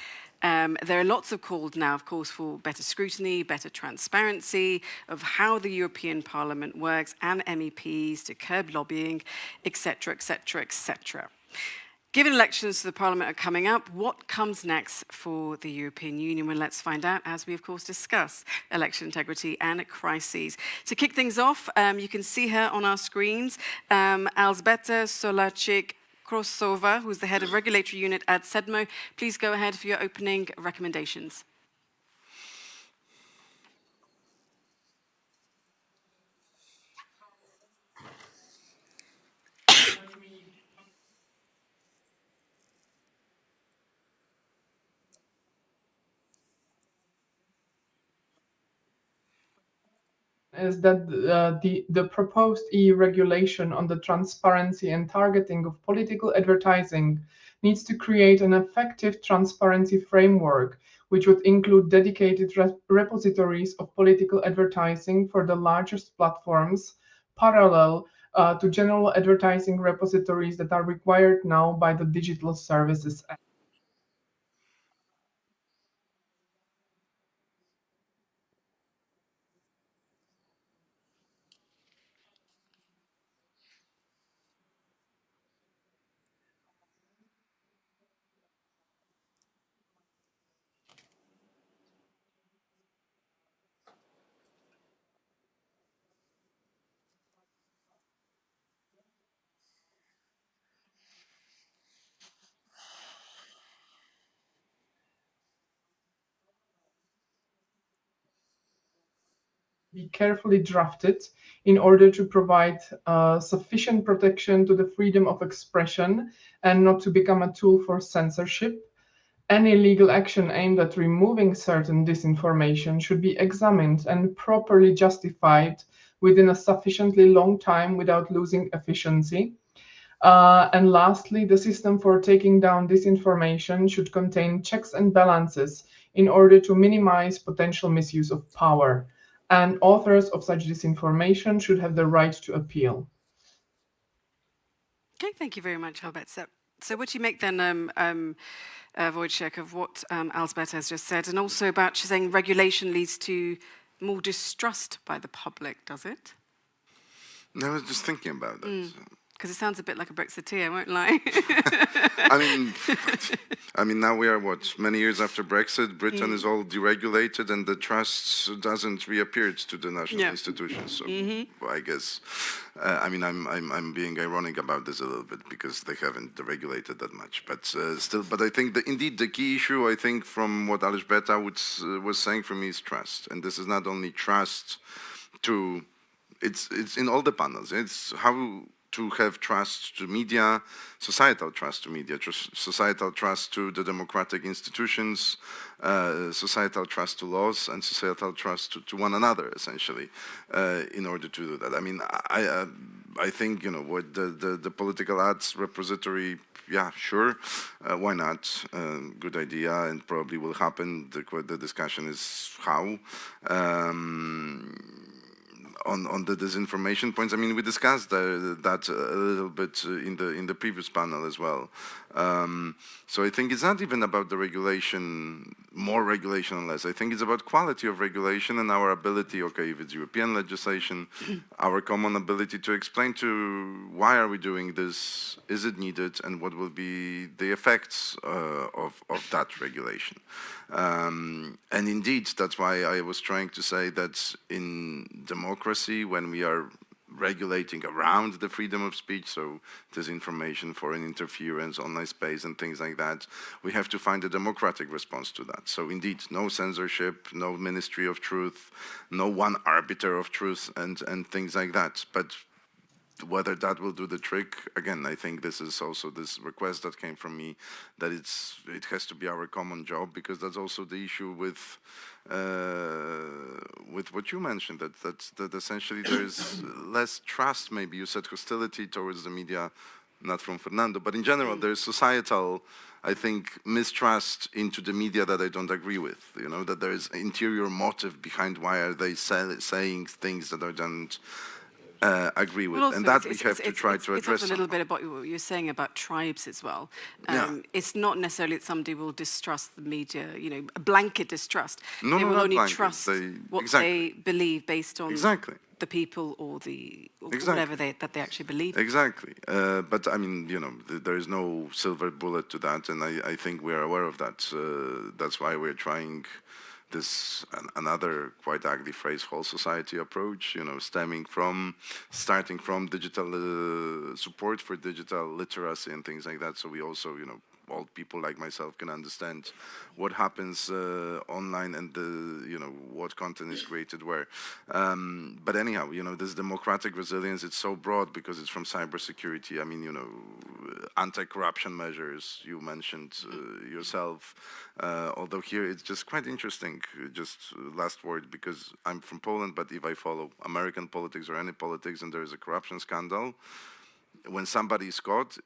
There are lots of calls now, of course, for better scrutiny, better transparency of how the European Parliament works and MEPs to curb lobbying, etc., etc., etc. Given elections to the Parliament are coming up, what comes next for the European Union? Well, let's find out as we, of course, discuss election integrity and crises. To kick things off, you can see her on our screens, Elżbieta Solarczyk-Krosova, who's the head of regulatory unit at SEDMO. Please go ahead for your opening recommendations. Is that the proposed EU regulation on the transparency and targeting of political advertising needs to create an effective transparency framework, which would include dedicated repositories of political advertising for the largest platforms, parallel to general advertising repositories that are required now by the Digital Services Act. Be carefully drafted in order to provide sufficient protection to the freedom of expression and not to become a tool for censorship. Any legal action aimed at removing certain disinformation should be examined and properly justified within a sufficiently long time without losing efficiency. And lastly, the system for taking down disinformation should contain checks and balances in order to minimize potential misuse of power. And authors of such disinformation should have the right to appeal. Okay, thank you very much, Elżbieta. So what do you make then, Wojciech, of what Elżbieta has just said, and also about she's saying regulation leads to more distrust by the public, does it? No, I was just thinking about that. Because it sounds a bit like a Brexiteer, I won't lie. I mean, now we are, many years after Brexit, Britain is all deregulated and the trust doesn't reappear to the national institutions. So I guess, I'm being ironic about this a little bit because they haven't deregulated that much. But still, I think that indeed the key issue, I think, from what Elżbieta was saying for me is trust. And this is not only trust to, it's in all the panels. It's how to have trust to media, societal trust to media, societal trust to the democratic institutions, societal trust to laws, and societal trust to one another, essentially, in order to do that. I mean, I think, what the political ads repository, yeah, sure, why not? Good idea, and probably will happen. The discussion is how. On the disinformation points, I mean, we discussed that a little bit in the previous panel as well. So I think it's not even about the regulation, more regulation or less. I think it's about quality of regulation and our ability, okay, if it's European legislation, our common ability to explain to why are we doing this, is it needed, and what will be the effects of that regulation. And indeed, that's why I was trying to say that in democracy, when we are regulating around the freedom of speech, so disinformation, foreign interference, online space, and things like that, we have to find a democratic response to that. So indeed, no censorship, no ministry of truth, no one arbiter of truth, and things like that. But whether that will do the trick, again, I think this is also this request that came from me, that it has to be our common job, because that's also the issue with what you mentioned, that essentially there is less trust, maybe you said hostility towards the media, not from Fernando, but in general there is societal, I think, mistrust into the media that I don't agree with, that there is interior motive behind why are they saying things that are don't agree with, Well, also, and that we have to try to it's address. also a little bit about what you're saying about tribes as well. Yeah. It's not necessarily that somebody will distrust the media, you know, a blanket distrust. No, they will not only blanket. trust what Exactly. they believe based on Exactly. the people or the or Exactly. whatever that they actually believe. Exactly. But I mean, you know, there is no silver bullet to that, and I think we are aware of that. That's why we're trying this another quite ugly phrase, whole society approach, you know, starting from digital support for digital literacy and things like that. So we also, you know, old people like myself can understand what happens online and you know, what content is created where. But anyhow, you know, this democratic resilience, it's so broad because it's from cybersecurity. I mean, you know, anti-corruption measures you mentioned yourself. Although here it's just quite interesting, just last word, because I'm from Poland, but if I follow American politics or any politics and there is a corruption scandal, when somebody is caught,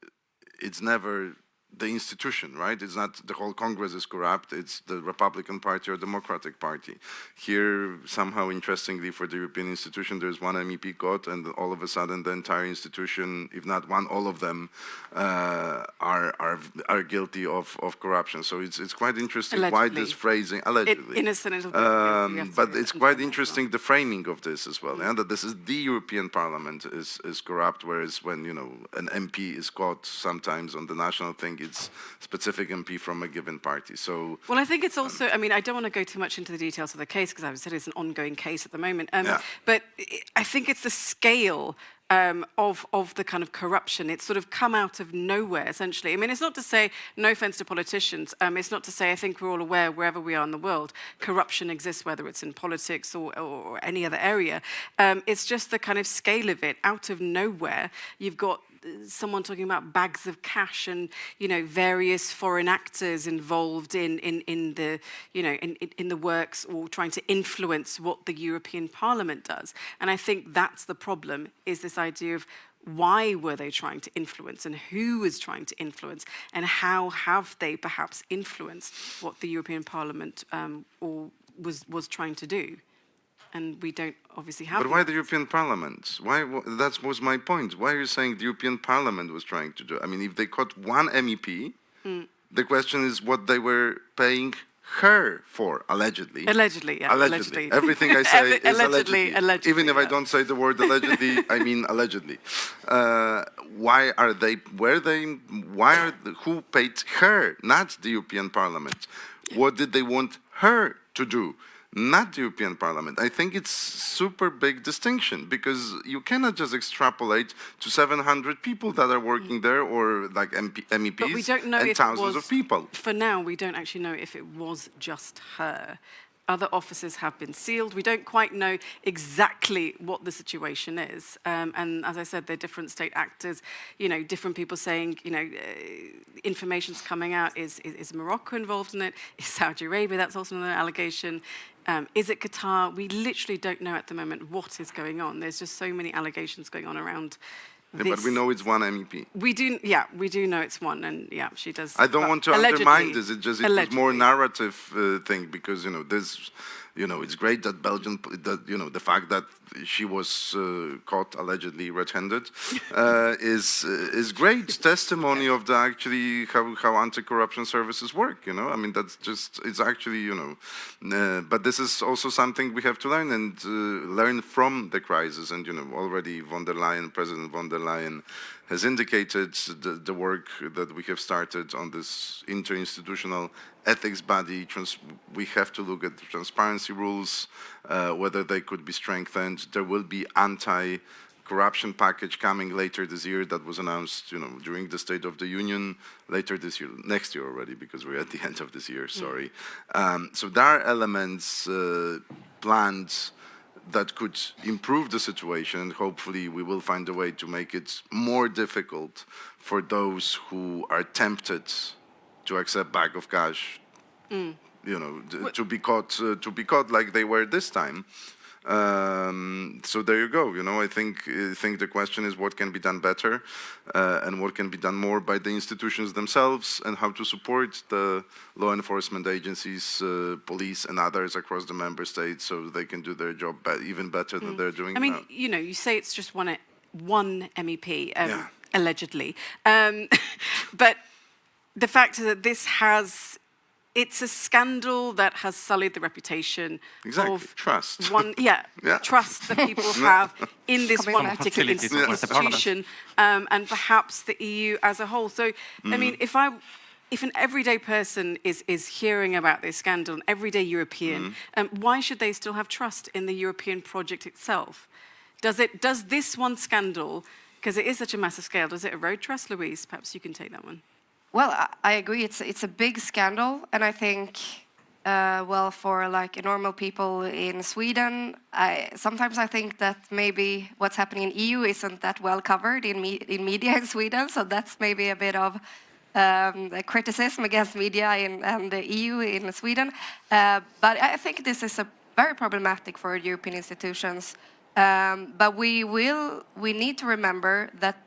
it's never the institution, right? It's not the whole Congress is corrupt, it's the Republican Party or Democratic Party. Here, somehow, interestingly, for the European institution, there's one MEP caught, and all of a sudden the entire institution, if not one, all of them are guilty of corruption. So it's quite interesting why this phrasing, allegedly. Innocent until proven guilty. But it's quite interesting the framing of this as well, and that this is the European Parliament is corrupt, whereas when, you know, an MP is caught sometimes on the national thing, it's specific MP from a given party. So, well, I think it's also, I mean, I don't want to go too much into the details of the case because I've said it's an ongoing case at the moment. But I think it's the scale of the kind of corruption. It's sort of come out of nowhere, essentially. I mean, it's not to say, no offense to politicians, it's not to say, I think we're all aware, wherever we are in the world, corruption exists, whether it's in politics or any other area. It's just the kind of scale of it. Out of nowhere, you've got someone talking about bags of cash and, you know, various foreign actors involved in the, you know, in the works or trying to influence what the European Parliament does. And I think that's the problem, is this idea of why were they trying to influence and who was trying to influence and how have they perhaps influenced what the European Parliament or was trying to do. And we don't obviously have. But why the European Parliament? Why? That was my point. Why are you saying the European Parliament was trying to do? I mean, if they caught one MEP, the question is what they were paying her for, allegedly. Allegedly, yeah. Allegedly. Everything I say is allegedly. Even if I don't say the word allegedly, I mean allegedly. Why are they? Who paid her? Not the European Parliament. What did they want her to do? Not the European Parliament. I think it's super big distinction because you cannot just extrapolate to 700 people that are working there or like MEPs but we don't know and if thousands of people. For now, we don't actually know if it was just her. Other offices have been sealed. We don't quite know exactly what the situation is. And as I said, there are different state actors, you know, different people saying, you know, information's coming out. Is Morocco involved in it? Is Saudi Arabia? That's also another allegation. Is it Qatar? We literally don't know at the moment what is going on. There's just so many allegations going on around Yeah, but we know it's one MEP. We do know it's one, and yeah, she does. I don't want to undermine this. It was more narrative thing because, you know, this, you know, it's great that Belgium, you know, the fact that she was caught allegedly red-handed is great testimony of the actually how anti-corruption services work. You know, I mean that's just it's actually, you know, but this is also something we have to learn and learn from the crisis. And you know, already President von der Leyen has indicated the work that we have started on this interinstitutional ethics body. We have to look at the transparency rules, whether they could be strengthened. There will be anti-corruption package coming later this year that was announced, you know, during the State of the Union later this year, next year already, because we're at the end of this year, sorry. So there are elements planned that could improve the situation, and hopefully we will find a way to make it more difficult for those who are tempted to accept bag of cash, you know, to be caught like they were this time. So there you go. I think the question is what can be done better, and what can be done more by the institutions themselves, and how to support the law enforcement agencies, police, and others across the member states, so they can do their job even better than they're doing now. You say it's just one MEP, Yeah. allegedly, but the fact is that it's a scandal that has sullied the reputation of trust. Trust that people have in this one From particular hostilities towards the parliament. institution, and perhaps the EU as a whole. So, if an everyday person is hearing about this scandal, an everyday European, why should they still have trust in the European project itself? Does this one scandal, because it is such a massive scale, does it erode trust? Louise, perhaps you can take that one. Well, I agree. It's a big scandal, and I think, for like normal people in Sweden, sometimes I think that maybe what's happening in EU isn't that well covered in media in Sweden. So that's maybe a bit of criticism against media and the EU in Sweden. But I think this is very problematic for European institutions. But we need to remember that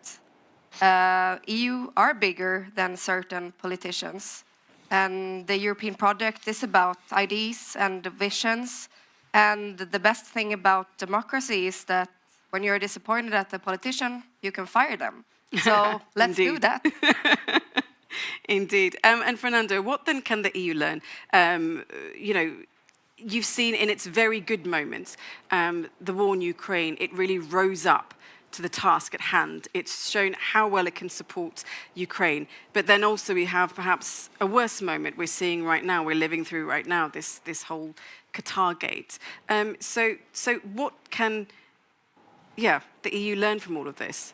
EU are bigger than certain politicians, and the European project is about ideas and visions. And the best thing about democracy is that when you're disappointed at the politician, you can fire them. So let's do that. Indeed. And Fernando, what then can the EU learn? You've seen in its very good moments, the war in Ukraine, it really rose up to the task at hand. It's shown how well it can support Ukraine. But then also we have perhaps a worse moment we're seeing right now, we're living through right now, this whole Qatar gate. So what can the EU learn from all of this?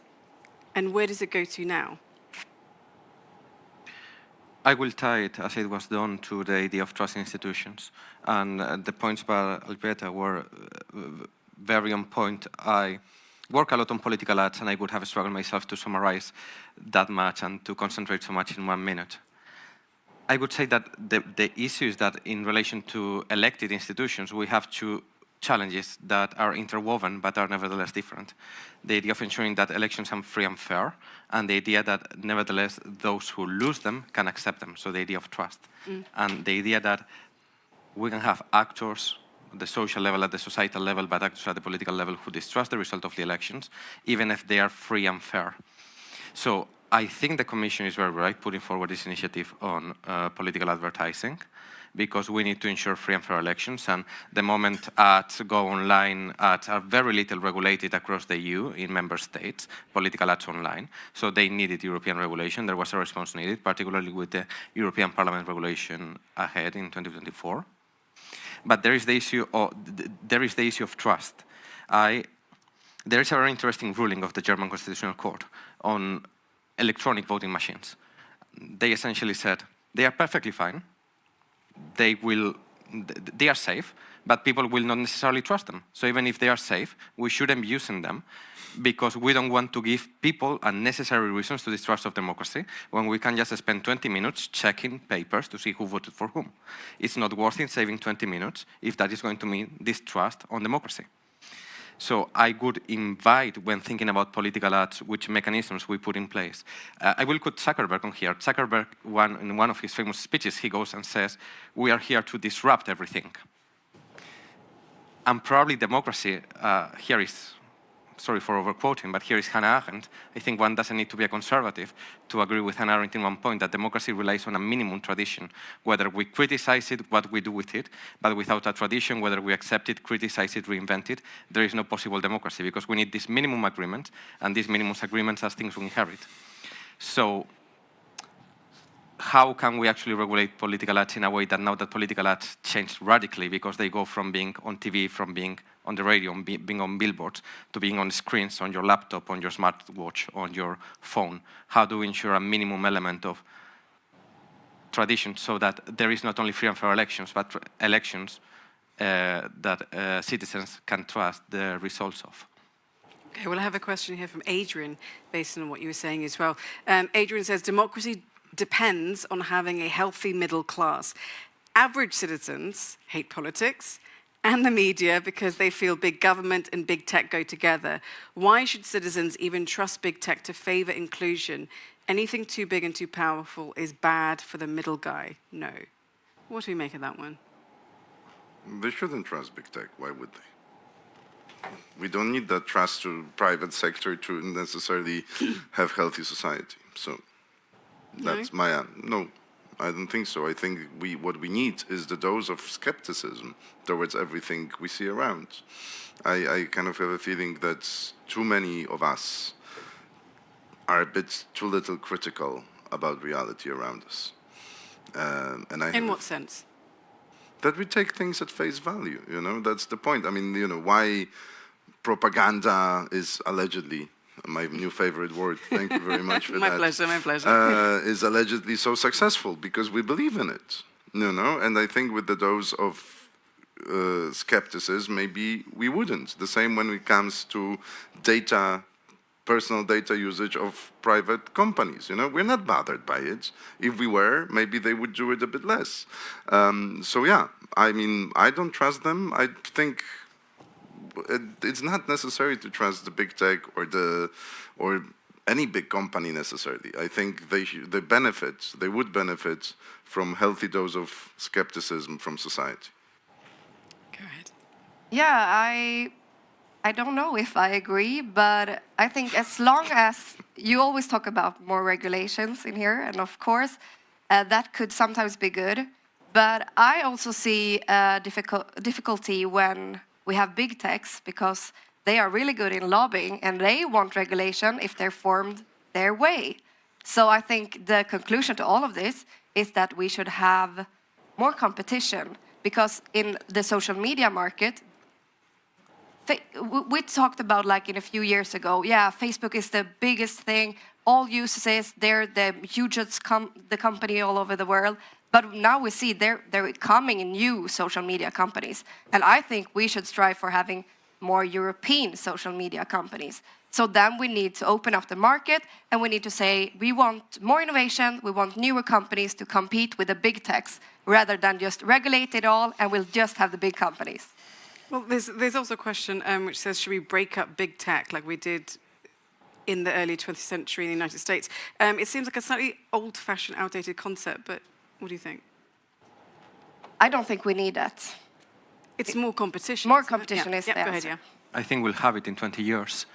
And where does it go to now? I will tie it, as it was done, to the idea of trust in institutions. And the points by Alberta were very on point. I work a lot on political ads, and I would have struggled myself to summarize that much and to concentrate so much in 1 minute. I would say that the issue is that in relation to elected institutions, we have two challenges that are interwoven but are nevertheless different. The idea of ensuring that elections are free and fair, and the idea that nevertheless those who lose them can accept them, so the idea of trust. And the idea that we can have actors at the social level, at the societal level, but actors at the political level who distrust the result of the elections, even if they are free and fair. So I think the Commission is very right putting forward this initiative on political advertising, because we need to ensure free and fair elections. And the moment ads go online, ads are very little regulated across the EU in member states, political ads online. So they needed European regulation. There was a response needed, particularly with the European Parliament regulation ahead in 2024. But there is the issue of trust. There is a very interesting ruling of the German Constitutional Court on electronic voting machines. They essentially said they are perfectly fine. They are safe, but people will not necessarily trust them. So even if they are safe, we shouldn't be using them, because we don't want to give people unnecessary reasons to distrust of democracy when we can just spend 20 minutes checking papers to see who voted for whom. It's not worth it saving 20 minutes if that is going to mean distrust on democracy. So I would invite, when thinking about political ads, which mechanisms we put in place. I will put Zuckerberg on here. Zuckerberg, in one of his famous speeches, he goes and says, we are here to disrupt everything. And probably democracy, here is, sorry for overquoting, but here is Hannah Arendt. I think one doesn't need to be a conservative to agree with Hannah Arendt in one point, that democracy relies on a minimum tradition. Whether we criticize it, what we do with it, but without a tradition, whether we accept it, criticize it, reinvent it, there is no possible democracy, because we need these minimum agreements, and these minimum agreements are things we inherit. So how can we actually regulate political ads in a way that now that political ads changed radically, because they go from being on TV, from being on the radio, being on billboards, to being on screens, on your laptop, on your smartwatch, on your phone? How do we ensure a minimum element of tradition so that there is not only free and fair elections, but elections that citizens can trust the results of? Okay, well, I have a question here from Adrian, based on what you were saying as well. Adrian says, democracy depends on having a healthy middle class. Average citizens hate politics, and the media because they feel big government and big tech go together. Why should citizens even trust big tech to favor inclusion? Anything too big and too powerful is bad for the middle guy. No. What do we make of that one? They shouldn't trust big tech. Why would they? We don't need that trust to private sector to necessarily have healthy society. So that's my no. I don't think so. I think what we need is the dose of skepticism towards everything we see around. I kind of have a feeling that too many of us are a bit too little critical about reality around us. In what sense? That we take things at face value, that's the point. I mean, why propaganda is allegedly, my new favorite word, thank you very much for my that. My pleasure. Is allegedly so successful because we believe in it, and I think with the dose of skepticism, maybe we wouldn't. The same when it comes to personal data usage of private companies. We're not bothered by it. If we were, maybe they would do it a bit less. So yeah, I mean, I don't trust them. I think it's not necessary to trust the big tech or any big company necessarily. I think they would benefit from healthy dose of skepticism from society. Go ahead. Yeah, I don't know if I agree, but I think as long as you always talk about more regulations in here, and of course, that could sometimes be good. But I also see difficulty when we have big techs because they are really good in lobbying and they want regulation if they're formed their way. So I think the conclusion to all of this is that we should have more competition because in the social media market, we talked about like in a few years ago, yeah, Facebook is the biggest thing. All users, they're the hugest the company all over the world. But now we see they're coming in new social media companies. And I think we should strive for having more European social media companies. So then we need to open up the market and we need to say, we want more innovation, we want newer companies to compete with the big techs rather than just regulate it all and we'll just have the big companies. Well, there's also a question which says, should we break up big tech like we did in the early 20th century in the United States? It seems like a slightly old-fashioned, outdated concept, but what do you think? I don't think we need that. It's more competition. More competition is the the answer. answer. Go ahead, I think we'll have it in 20 years.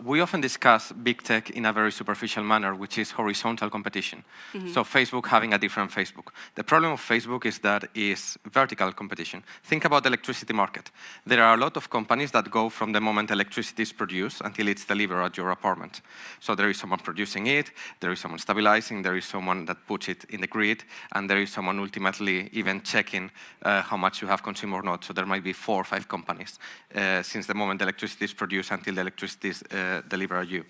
We often discuss big tech in a very superficial manner, which is horizontal competition. So Facebook having a different Facebook. The problem of Facebook is that it's vertical competition. Think about the electricity market. There are a lot of companies that go from the moment electricity is produced until it's delivered at your apartment. So there is someone producing it, there is someone stabilizing, there is someone that puts it in the grid, and there is someone ultimately even checking how much you have consumed or not. So there might be 4 or 5 companies since the moment electricity is produced until the electricity is delivered you.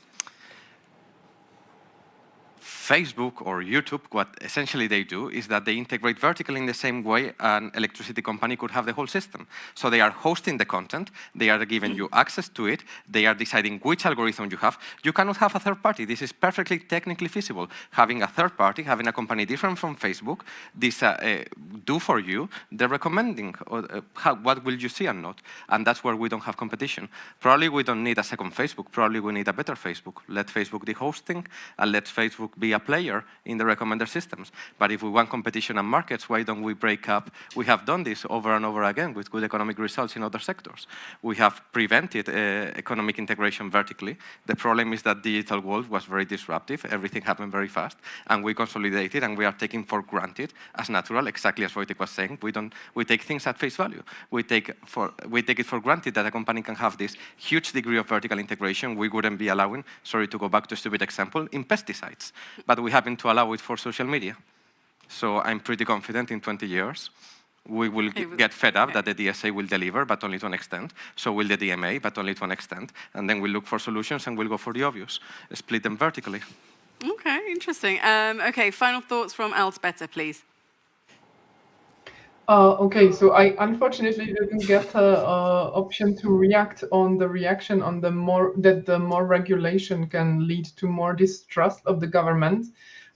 Facebook or YouTube, what essentially they do is that they integrate vertically in the same way an electricity company could have the whole system. So they are hosting the content, they are giving you access to it, they are deciding which algorithm you have. You cannot have a third party. This is perfectly technically feasible. Having a third party, having a company different from Facebook, this do for you the recommending what will you see and not. And that's where we don't have competition. Probably we don't need a second Facebook. Probably we need a better Facebook. Let Facebook do hosting and let Facebook be a player in the recommender systems. But if we want competition and markets, why don't we break up? We have done this over and over again with good economic results in other sectors. We have prevented economic integration vertically. The problem is that digital world was very disruptive. Everything happened very fast, and we consolidated, and we are taking for granted as natural, exactly as Wojtek was saying. We take things at face value. We take it for granted that a company can have this huge degree of vertical integration. We wouldn't be allowing, sorry to go back to a stupid example, in pesticides. But we happen to allow it for social media. So I'm pretty confident in 20 years, we will get fed up that the DSA will deliver, but only to an extent. So will the DMA, but only to an extent. And then we'll look for solutions and we'll go for the obvious. Split them vertically. Okay, interesting. Okay, final thoughts from Elsbeta, please. Okay, so I unfortunately didn't get the option to react on the reaction on the more regulation can lead to more distrust of the government.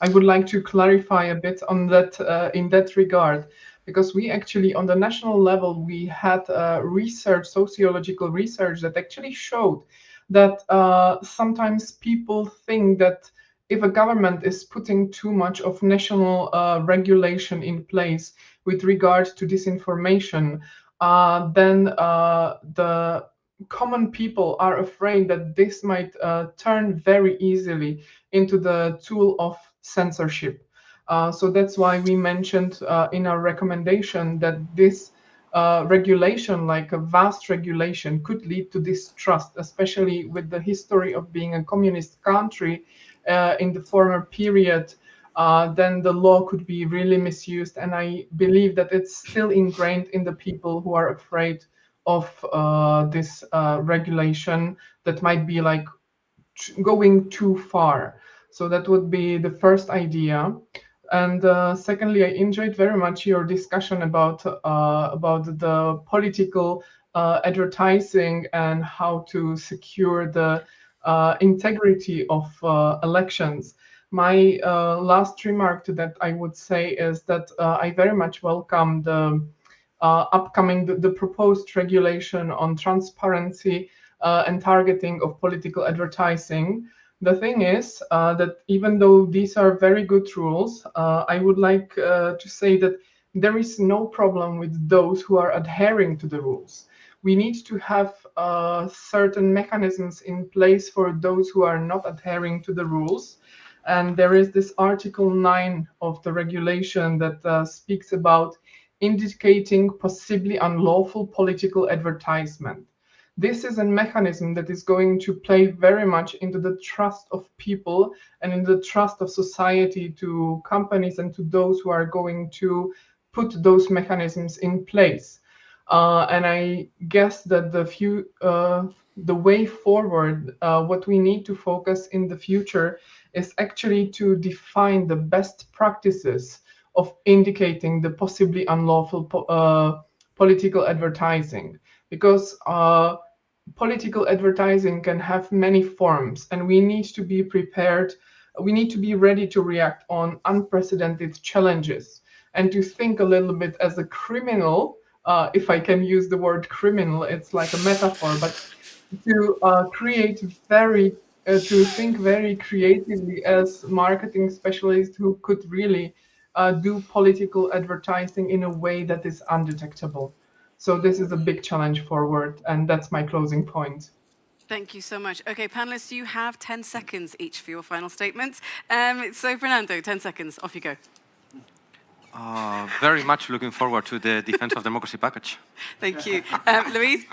I would like to clarify a bit on that in that regard, because we actually, on the national level, we had research, sociological research that actually showed that sometimes people think that if a government is putting too much of national regulation in place with regard to disinformation, then the common people are afraid that this might turn very easily into the tool of censorship. So that's why we mentioned in our recommendation that this regulation, like a vast regulation, could lead to distrust, especially with the history of being a communist country in the former period. Then the law could be really misused. And I believe that it's still ingrained in the people who are afraid of this regulation that might be like going too far. So that would be the first idea. And secondly, I enjoyed very much your discussion about the political advertising and how to secure the integrity of elections. My last remark to that, I would say, is that I very much welcome the the proposed regulation on transparency and targeting of political advertising. The thing is that even though these are very good rules, I would like to say that there is no problem with those who are adhering to the rules. We need to have certain mechanisms in place for those who are not adhering to the rules. And there is this Article 9 of the regulation that speaks about indicating possibly unlawful political advertisement. This is a mechanism that is going to play very much into the trust of people and in the trust of society to companies and to those who are going to put those mechanisms in place. And I guess that the way forward, what we need to focus in the future is actually to define the best practices of indicating the possibly unlawful political advertising, because political advertising can have many forms, and we need to be prepared. We need to be ready to react on unprecedented challenges and to think a little bit as a criminal, if I can use the word criminal, it's like a metaphor, but to to think very creatively as marketing specialists who could really do political advertising in a way that is undetectable. So this is a big challenge forward, and that's my closing point. Thank you so much. Okay, panelists, you have 10 seconds each for your final statements. So Fernando, 10 seconds, off you go. Very much looking forward to the Defense of Democracy package. Thank you. Louise?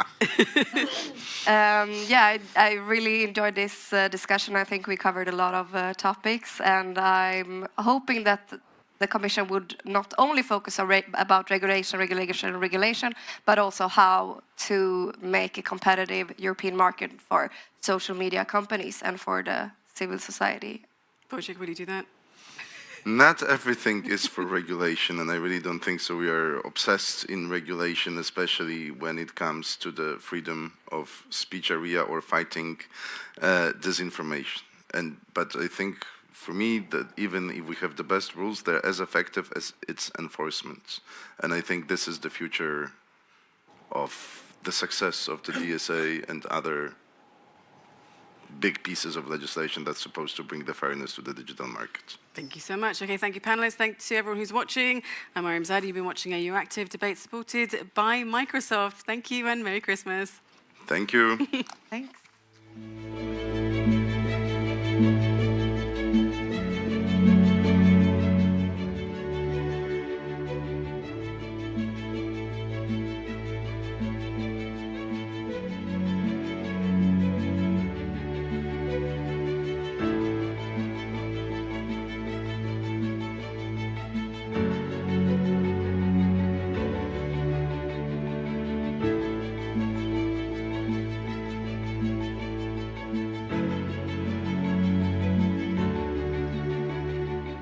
Yeah, I really enjoyed this discussion. I think we covered a lot of topics, and I'm hoping that the Commission would not only focus on about regulation, but also how to make a competitive European market for social media companies and for the civil society. Wojciech, will you do that? Not everything is for regulation, and I really don't think so. We are obsessed in regulation, especially when it comes to the freedom of speech area or fighting disinformation. But I think, for me, that even if we have the best rules, they're as effective as its enforcement. And I think this is the future of the success of the DSA and other big pieces of legislation that's supposed to bring the fairness to the digital market. Thank you so much. Okay, thank you, panelists. Thanks to everyone who's watching. I'm Mariam Zadi. You've been watching a Euractiv debate supported by Microsoft. Thank you and Merry Christmas. Thank you. Thanks.